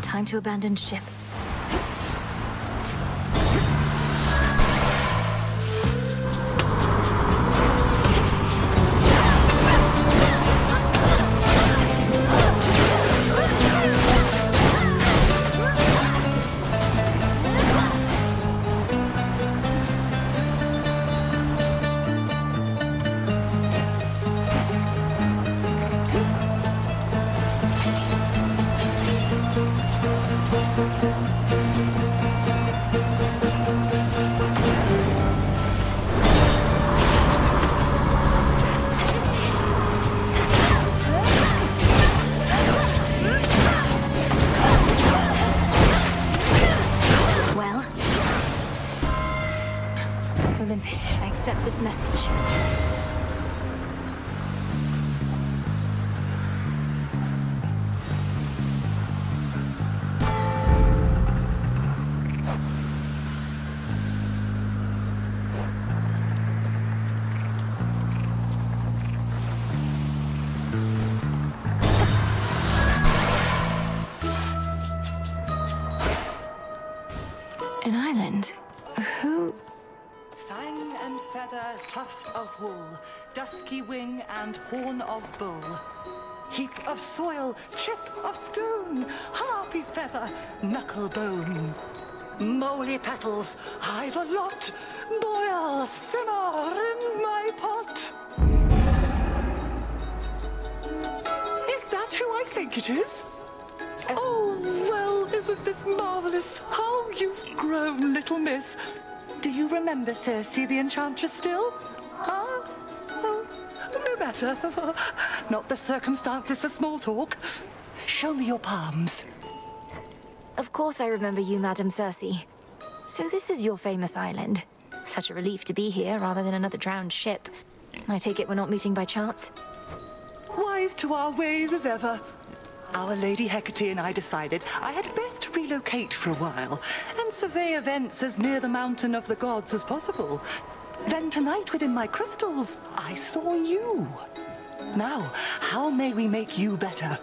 Time to abandon ship. I accept this message. An island? Who? Fang and feather, tuft of wool, dusky wing and horn of bull. Heap of soil, chip of stone, harpy feather, knuckle bone. Moly petals, I've a lot, boil, simmer in my pot. Is that who I think it is? Oh, well, isn't this marvelous? How you've grown, little miss. Do you remember Circe, the Enchantress, still? Huh? Oh, no matter. Not the circumstances for small talk. Show me your palms. Of course I remember you, Madam Circe. So this is your famous island. Such a relief to be here rather than another drowned ship. I take it we're not meeting by chance? Wise to our ways as ever. Our Lady Hecate and I decided I had best relocate for a while and survey events as near the mountain of the gods as possible. Then tonight within my crystals, I saw you. Now, how may we make you better?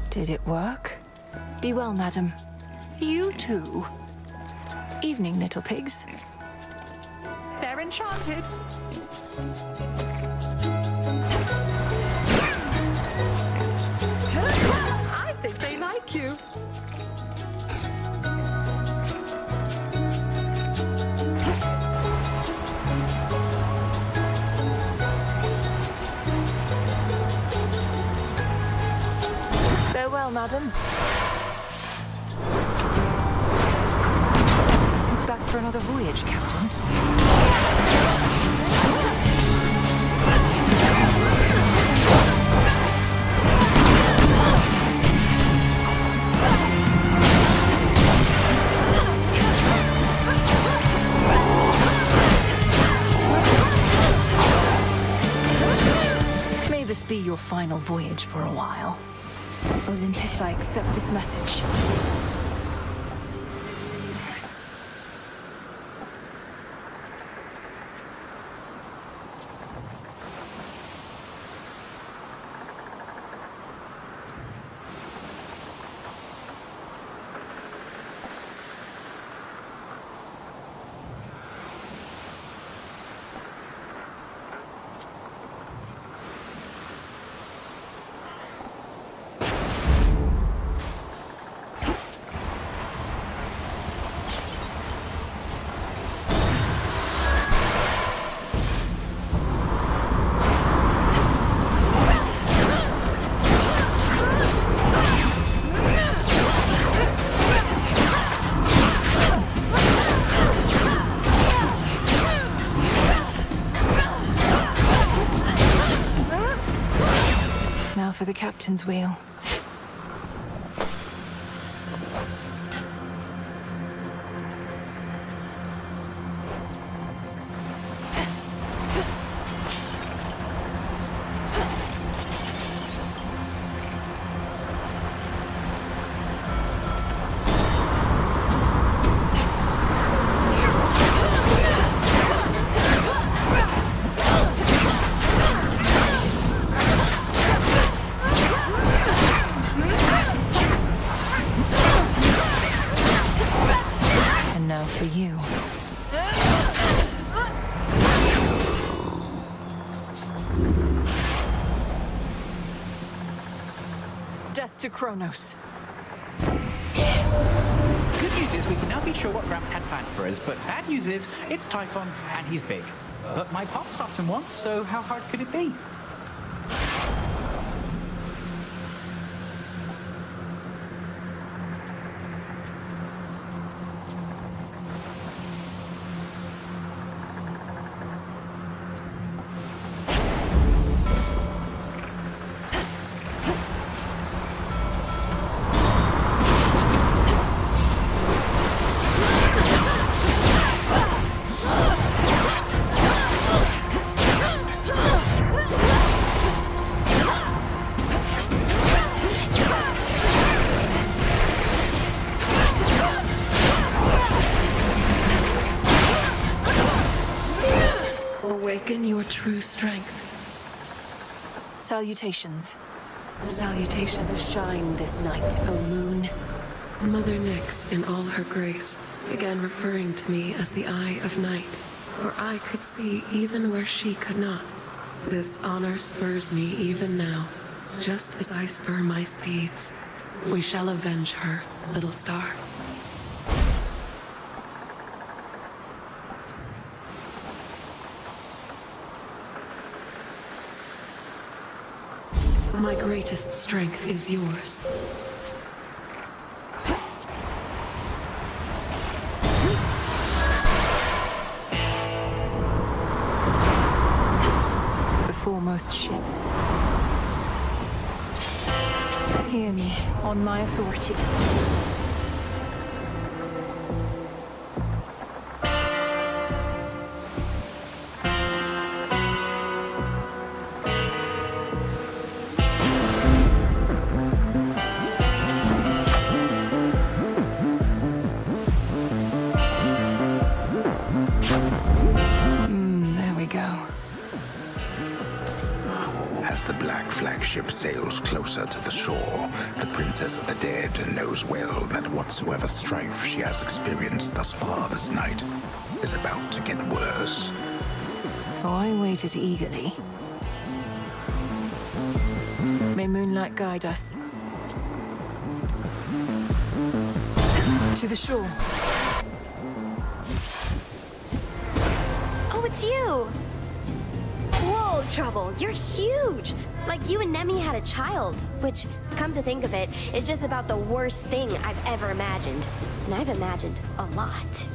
Did it work? Be well, madam. You too. Evening, little pigs. They're enchanted. I think they like you. Farewell, madam. Back for another voyage, Captain? May this be your final voyage for a while. Olympus, I accept this message. Now for the captain's wheel. For you. Death to Chronos. Good news is we can now be sure what Gramps had planned for us, but bad news is it's Typhon and he's big. But my pops often once, so how hard could it be? Awaken your true strength. Salutations. Salutations shine this night, O moon. Mother Nyx, in all her grace, began referring to me as the Eye of Night, for I could see even where she could not. This honor spurs me even now, just as I spur my steeds. We shall avenge her, little star. My greatest strength is yours. The foremost ship. Hear me, on my authority. Flagship sails closer to the shore, the Princess of the Dead knows well that whatsoever strife she has experienced thus far this night is about to get worse. Oh, I waited eagerly. May moonlight guide us. To the shore. Oh, it's you! Whoa, Trouble, you're huge! Like you and Nemi had a child, which, come to think of it, is just about the worst thing I've ever imagined. And I've imagined a lot.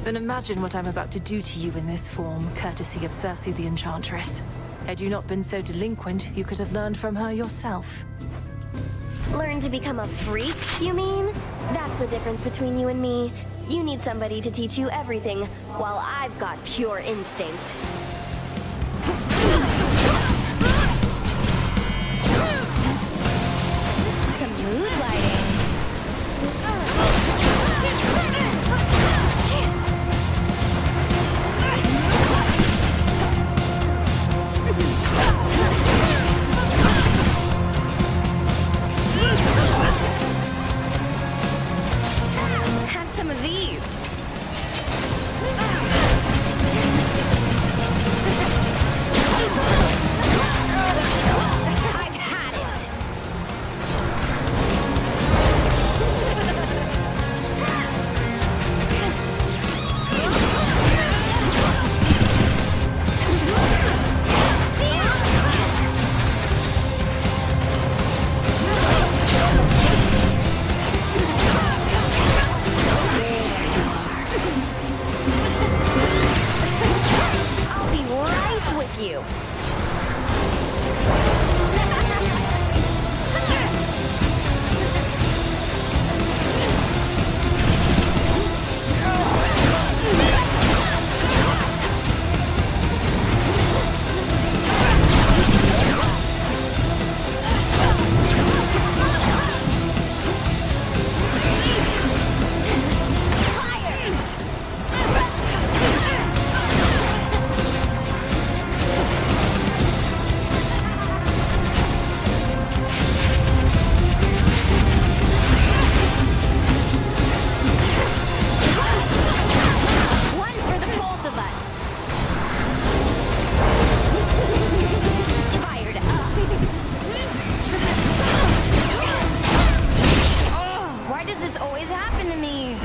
Then imagine what I'm about to do to you in this form, courtesy of Circe the Enchantress. Had you not been so delinquent, you could have learned from her yourself. Learn to become a freak, you mean? That's the difference between you and me. You need somebody to teach you everything, while I've got pure instinct. Some mood lighting. Have some of these. I've had it. I'll be right with you. One for the both of us. Fired up. Oh, why does this always happen to me?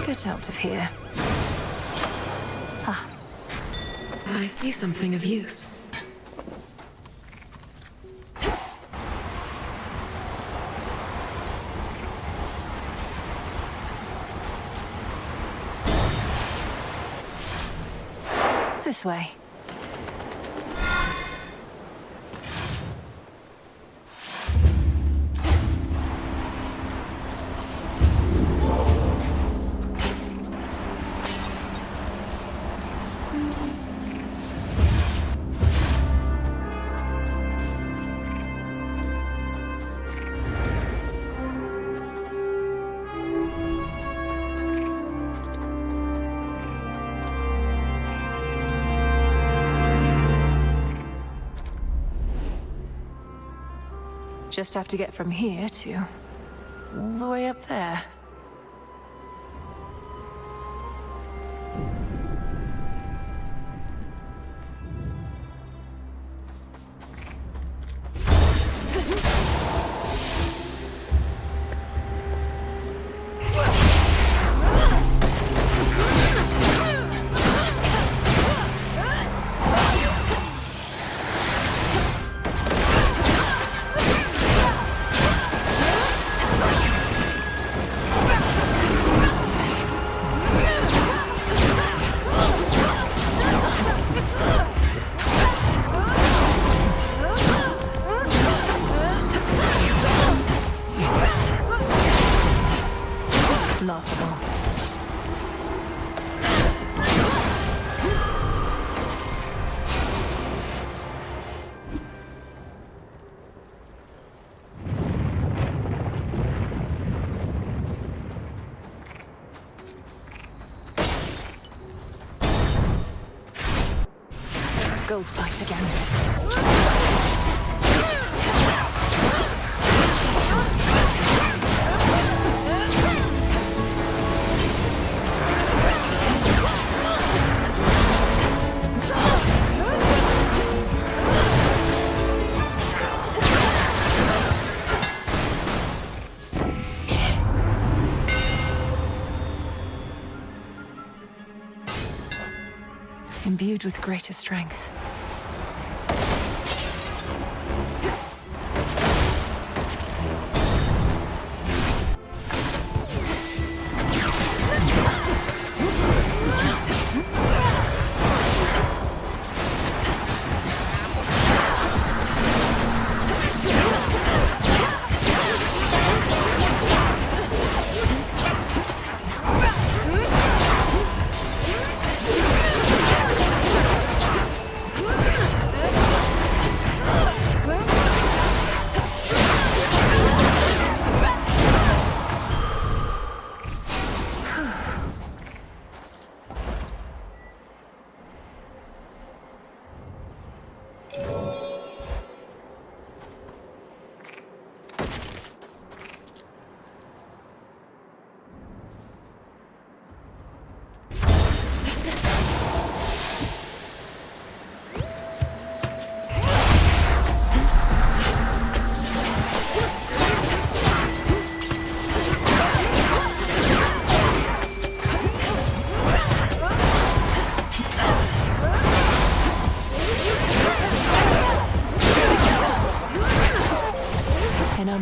Get out of here. I see something of use. This way. Just have to get from here to all the way up there. Laughable. Gold spikes again. Imbued with greater strength.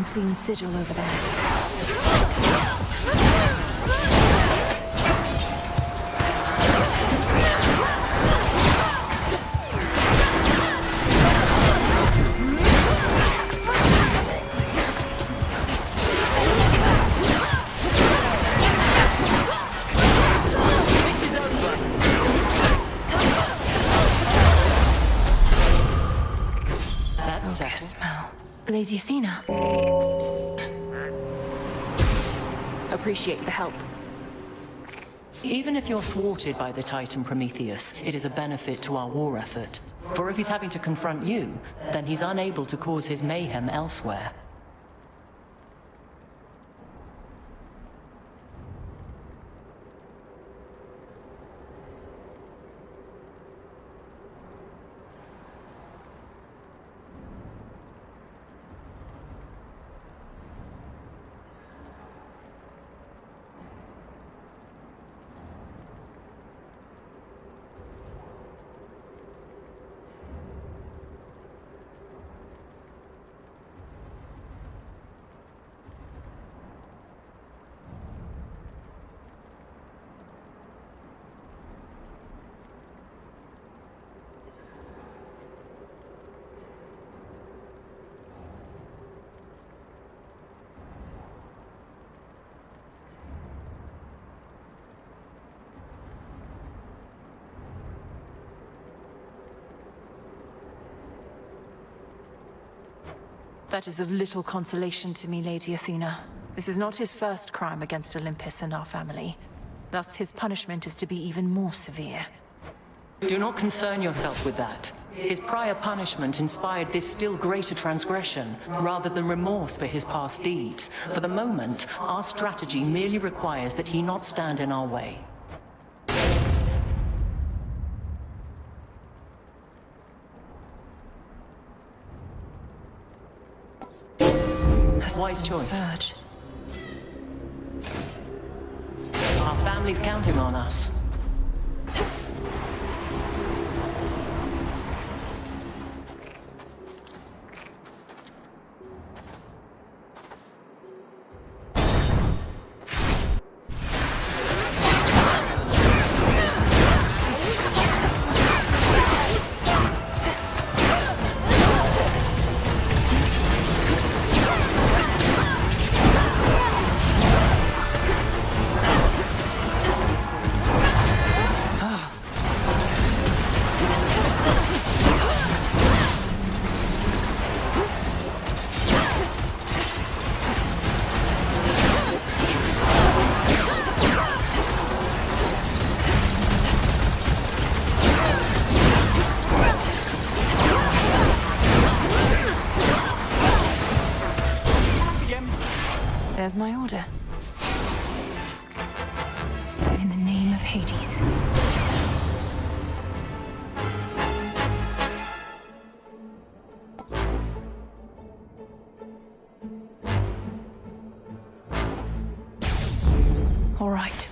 unseen sigil over there. Lady Athena. Appreciate the help. Even if you're thwarted by the Titan Prometheus, it is a benefit to our war effort. For if he's having to confront you, then he's unable to cause his mayhem elsewhere. That is of little consolation to me, Lady Athena. This is not his first crime against Olympus and our family. Thus, his punishment is to be even more severe. Do not concern yourself with that. His prior punishment inspired this still greater transgression, rather than remorse for his past deeds. For the moment, our strategy merely requires that he not stand in our way. Wise choice. Surge. Our family's counting on us. There's my order. In the name of Hades. All right.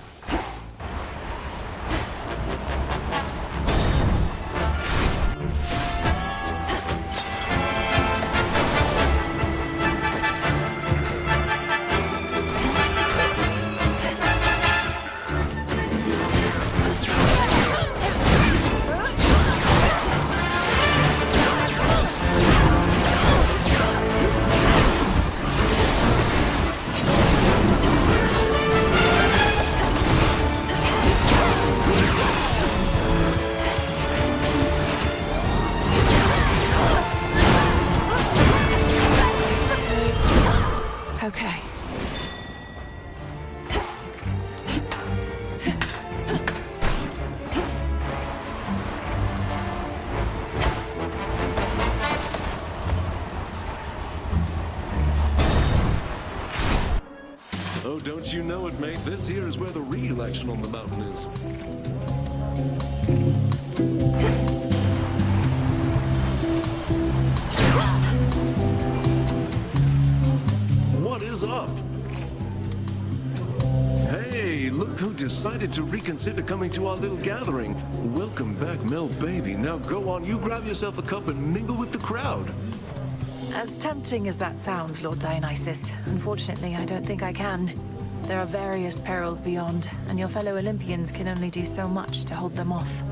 Okay. Oh, don't you know it, mate? This here is where the real action on the mountain is. What is up? Hey, look who decided to reconsider coming to our little gathering. Welcome back, Mel baby. Now go on, you grab yourself a cup and mingle with the crowd. As tempting as that sounds, Lord Dionysus, unfortunately I don't think I can. There are various perils beyond, and your fellow Olympians can only do so much to hold them off.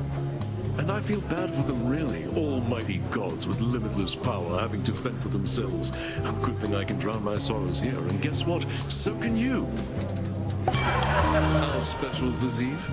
And I feel bad for them, really. Almighty gods with limitless power having to fend for themselves. Good thing I can drown my sorrows here, and guess what? So can you! Our specials this eve?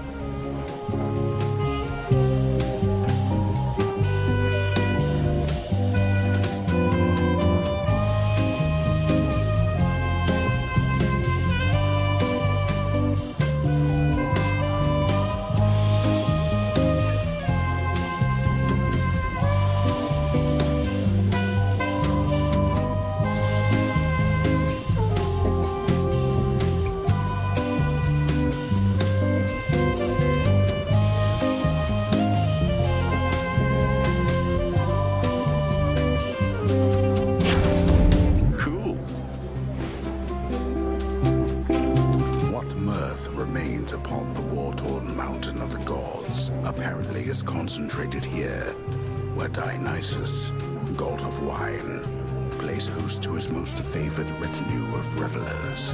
Concentrated here, where Dionysus, god of wine, plays host to his most favored retinue of revelers.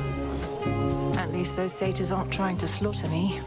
At least those satyrs aren't trying to slaughter me.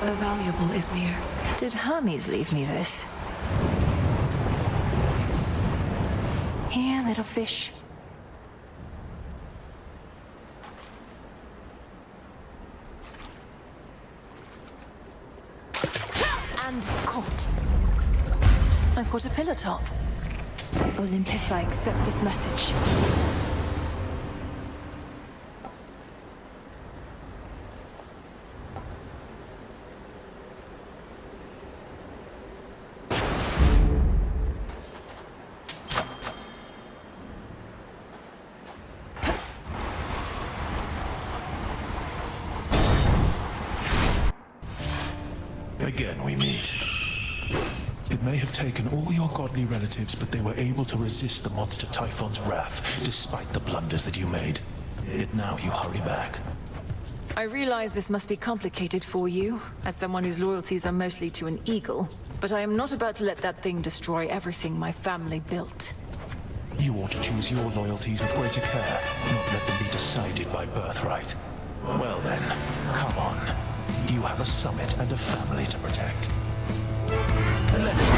The valuable is near. Did Hermes leave me this? Here, little fish. And caught. I caught a pillar top. Olympus, I accept this message. Again we meet. It may have taken all your godly relatives, but they were able to resist the monster Typhon's wrath, despite the blunders that you made. Yet now you hurry back. I realize this must be complicated for you, as someone whose loyalties are mostly to an eagle, but I am not about to let that thing destroy everything my family built. You ought to choose your loyalties with greater care, not let them be decided by birthright. Well then, come on. You have a summit and a family to protect. Let's go.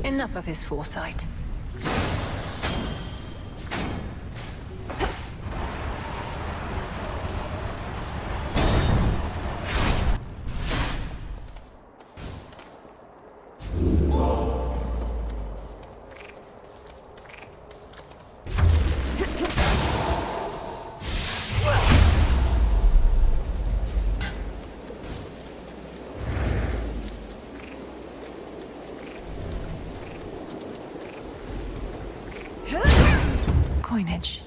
Enough of his foresight. Coinage.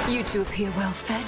You two appear well fed.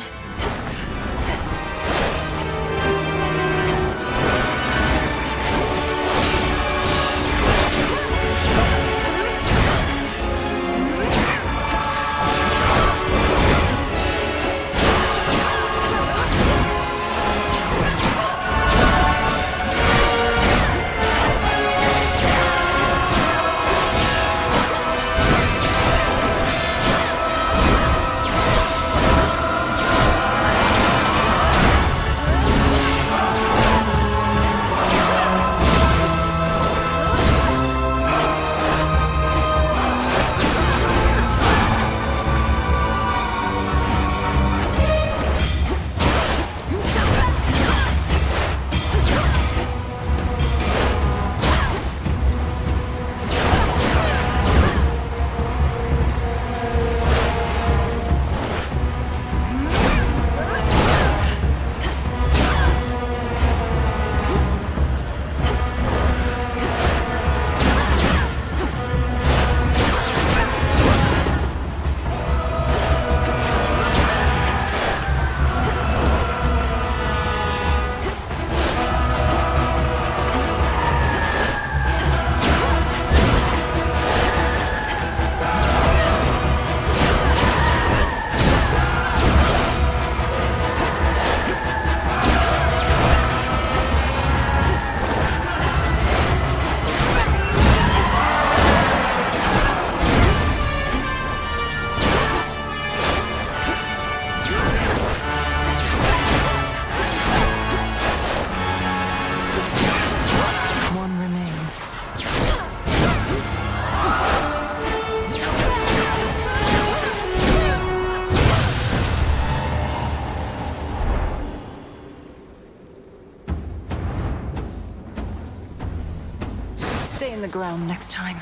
Stay in the ground next time.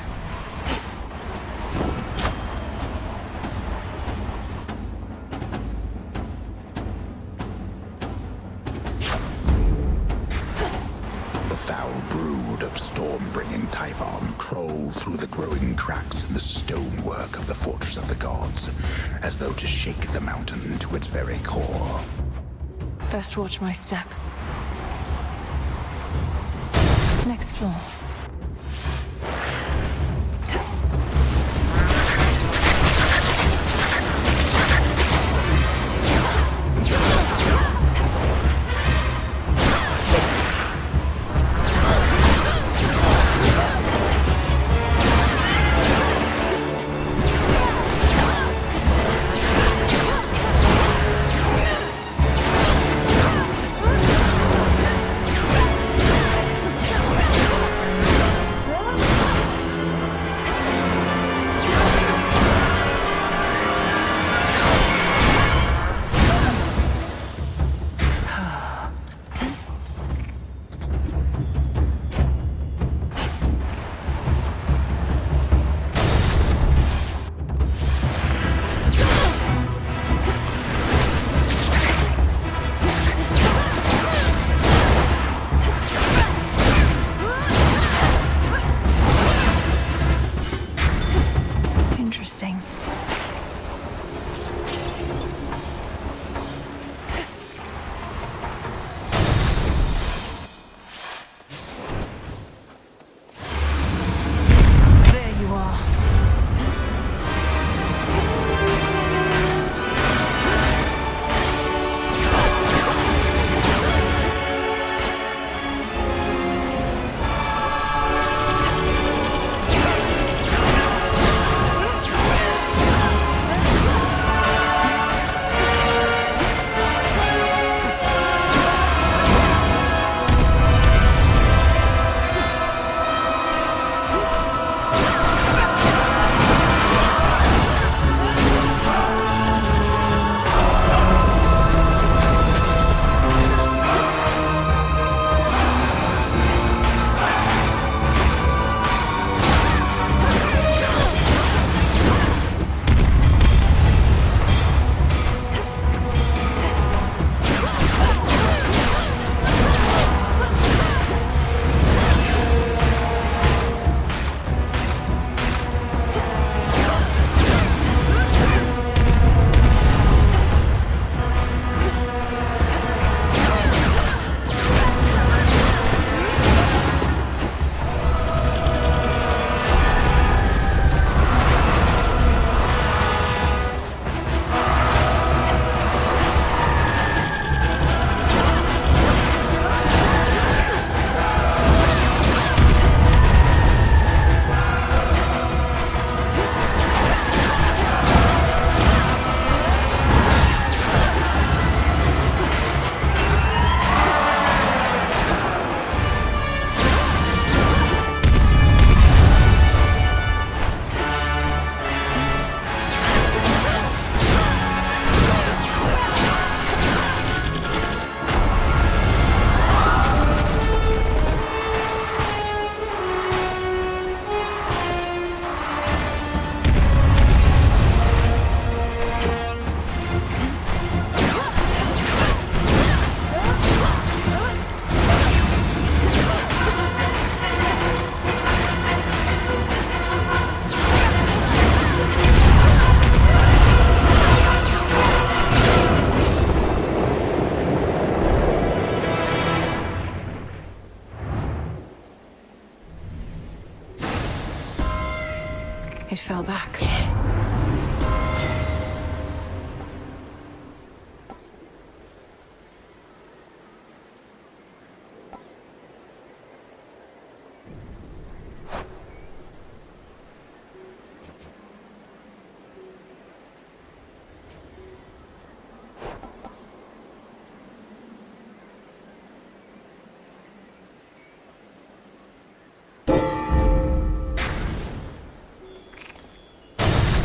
The foul brood of storm-bringing Typhon crawl through the growing cracks in the stonework of the Fortress of the Gods, as though to shake the mountain to its very core. Best watch my step. Next floor.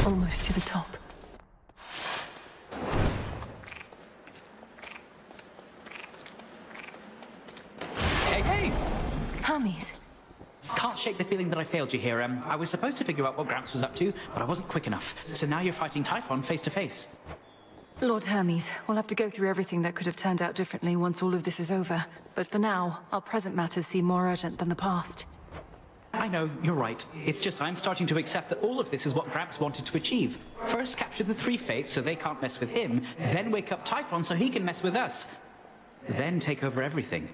almost to the top. Hey, hey! Hermes. Can't shake the feeling that I failed you here. I was supposed to figure out what Gramps was up to, but I wasn't quick enough. So now you're fighting Typhon face to face. Lord Hermes, we'll have to go through everything that could have turned out differently once all of this is over. But for now, our present matters seem more urgent than the past. I know, you're right. It's just I'm starting to accept that all of this is what Gramps wanted to achieve. First capture the three fates so they can't mess with him, then wake up Typhon so he can mess with us. Then take over everything.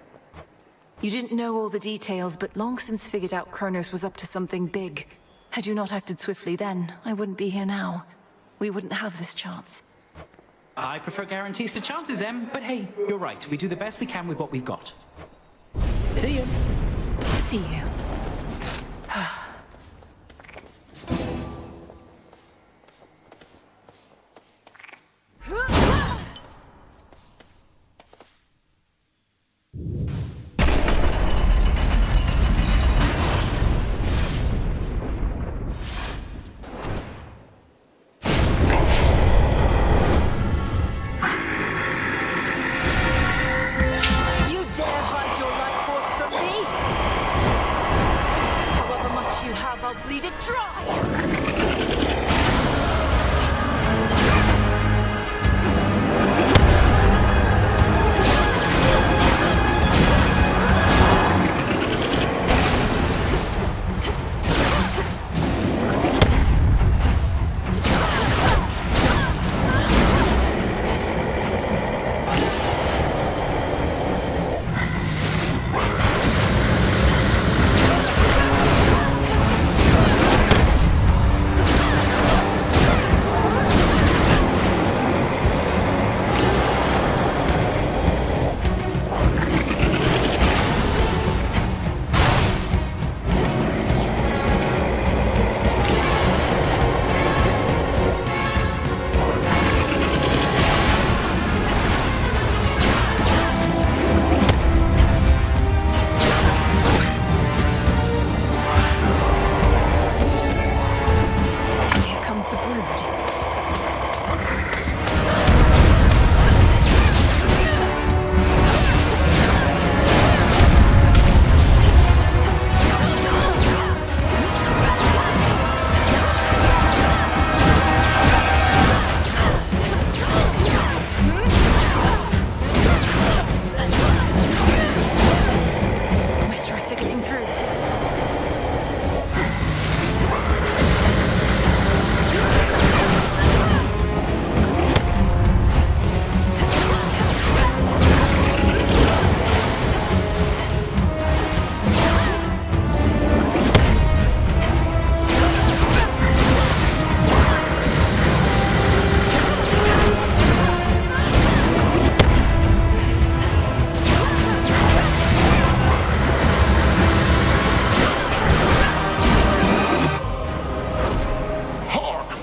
You didn't know all the details, but long since figured out Chronos was up to something big. Had you not acted swiftly then, I wouldn't be here now. We wouldn't have this chance. I prefer guarantees to chances, Em, but hey, you're right. We do the best we can with what we've got. See you. See you.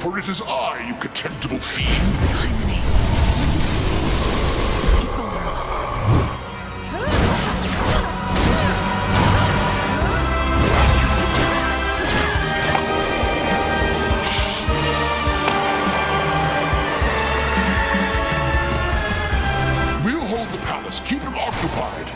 For it is I, you contemptible fiend. Finally. He's vulnerable. We'll hold the palace. Keep him occupied.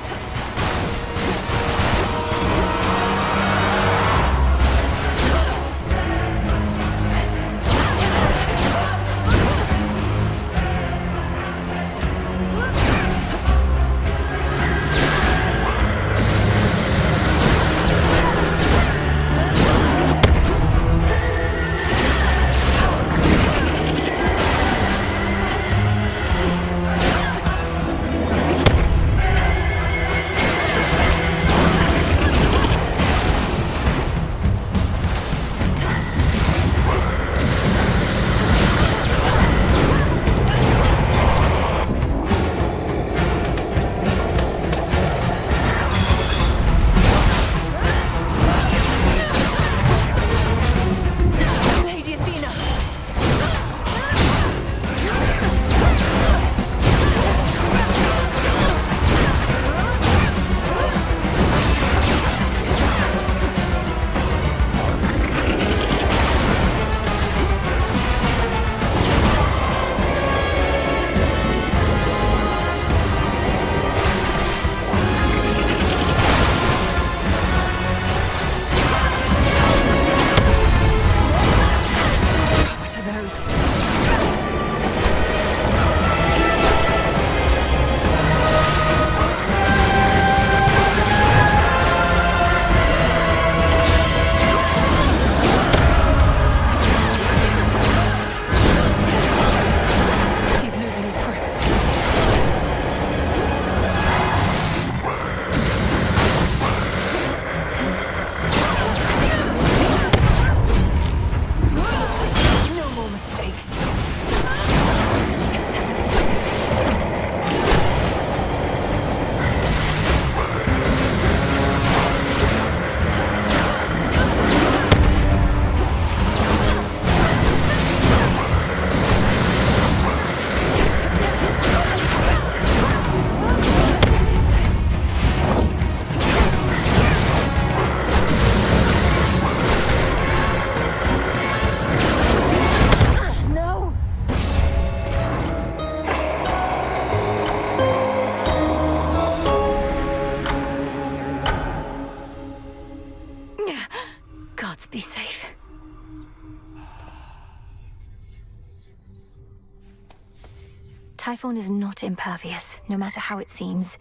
Typhon is not impervious, no matter how it seems.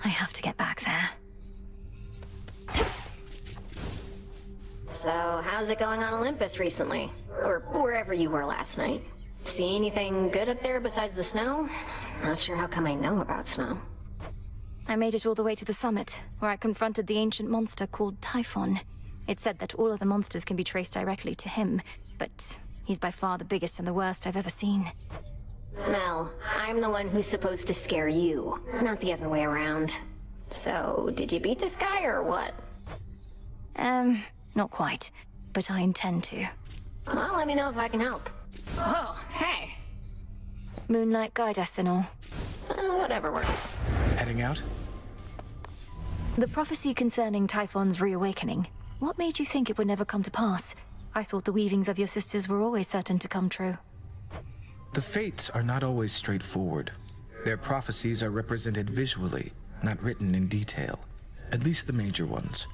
I have to get back there. So, how's it going on Olympus recently? Or wherever you were last night? See anything good up there besides the snow? Not sure how come I know about snow. I made it all the way to the summit, where I confronted the ancient monster called Typhon. It said that all of the monsters can be traced directly to him, but he's by far the biggest and the worst I've ever seen. Mel, I'm the one who's supposed to scare you, not the other way around. So, did you beat this guy or what? Not quite, but I intend to. Well, let me know if I can help. Oh, hey. Moonlight guide us and all. Whatever works. Heading out? The prophecy concerning Typhon's reawakening. What made you think it would never come to pass? I thought the weavings of your sisters were always certain to come true. The fates are not always straightforward. Their prophecies are represented visually, not written in detail. At least the major ones.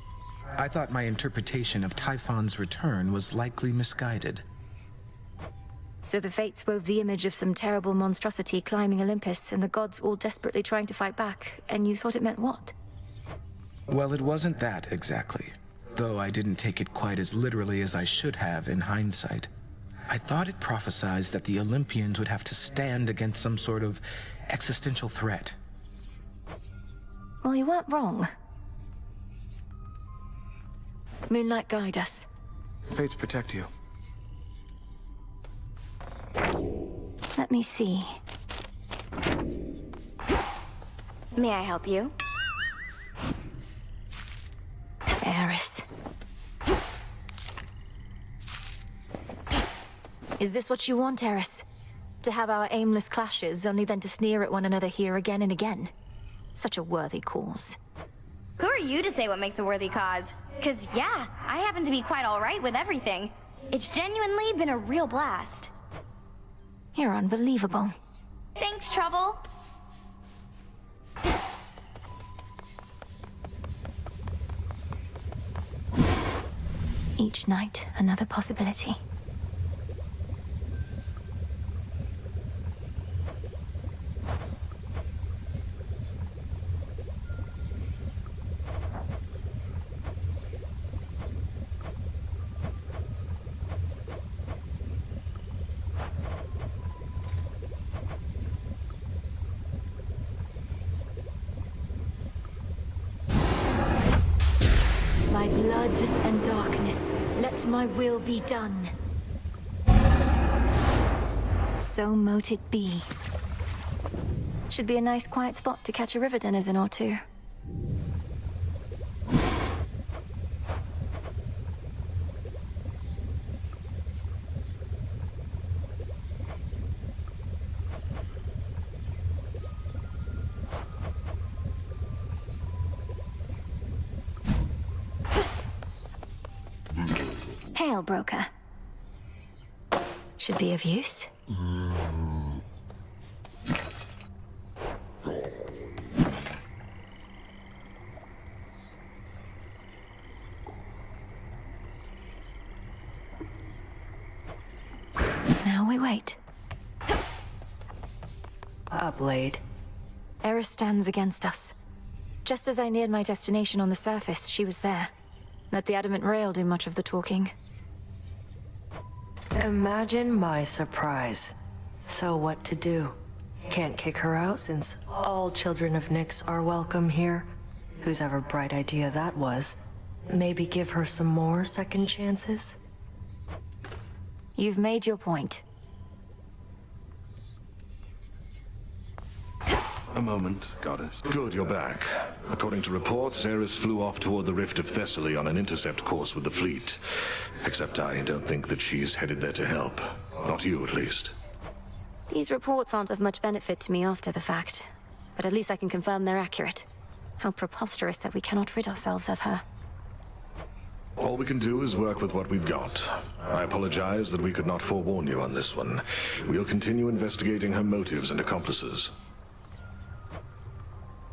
I thought my interpretation of Typhon's return was likely misguided. So the fates wove the image of some terrible monstrosity climbing Olympus, and the gods all desperately trying to fight back, and you thought it meant what? Well, it wasn't that exactly. Though I didn't take it quite as literally as I should have in hindsight. I thought it prophesized that the Olympians would have to stand against some sort of existential threat. Well, you weren't wrong. Moonlight guide us. Fates protect you. Let me see. May I help you? Eris. Is this what you want, Eris? To have our aimless clashes, only then to sneer at one another here again and again? Such a worthy cause. Who are you to say what makes a worthy cause? 'Cause yeah, I happen to be quite alright with everything. It's genuinely been a real blast. You're unbelievable. Thanks, Trouble. Each night, another possibility. My blood and darkness, let my will be done. So mote it be. Should be a nice quiet spot to catch a river denizen or two. Hail, broker. Should be of use. Now we wait. A blade. Eris stands against us. Just as I neared my destination on the surface, she was there. Let the adamant rail do much of the talking. Imagine my surprise. So what to do? Can't kick her out since all children of Nyx are welcome here. Whose ever bright idea that was. Maybe give her some more second chances? You've made your point. A moment, Goddess. Good, you're back. According to reports, Eris flew off toward the Rift of Thessaly on an intercept course with the fleet. Except I don't think that she's headed there to help. Not you, at least. These reports aren't of much benefit to me after the fact. But at least I can confirm they're accurate. How preposterous that we cannot rid ourselves of her. All we can do is work with what we've got. I apologize that we could not forewarn you on this one. We'll continue investigating her motives and accomplices.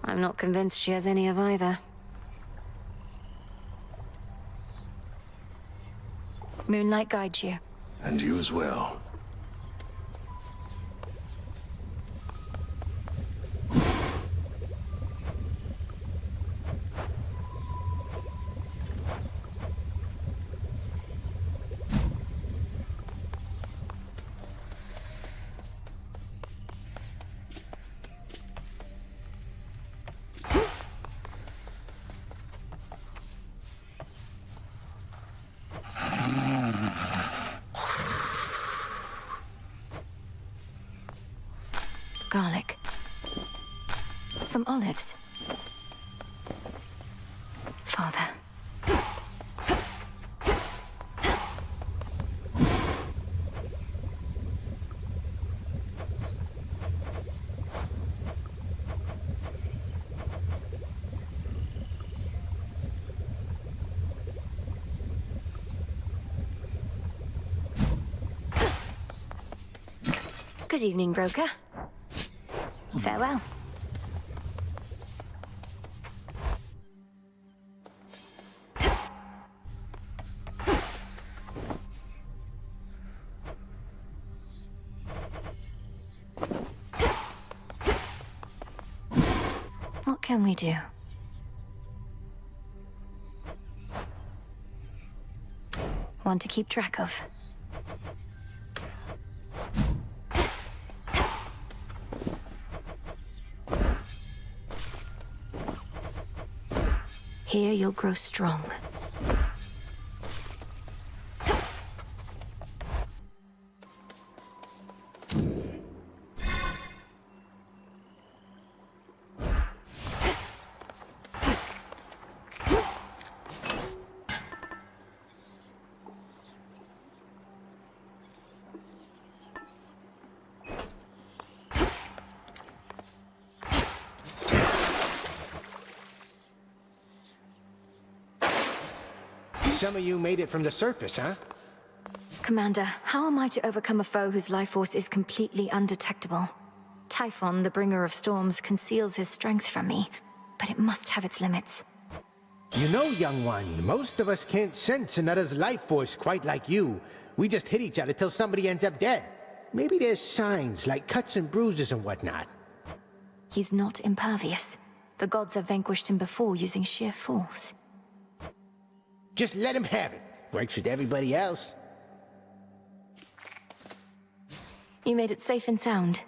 I'm not convinced she has any of either. Moonlight guides you. And you as well. garlic. Some olives. Father. Good evening, broker. Farewell. What can we do? One to keep track of. Here you'll grow strong. Some of you made it from the surface, huh? Commander, how am I to overcome a foe whose life force is completely undetectable? Typhon, the bringer of storms, conceals his strength from me, but it must have its limits. You know, young one, most of us can't sense another's life force quite like you. We just hit each other till somebody ends up dead. Maybe there's signs, like cuts and bruises and whatnot. He's not impervious. The gods have vanquished him before using sheer force. Just let him have it. Works with everybody else. You made it safe and sound.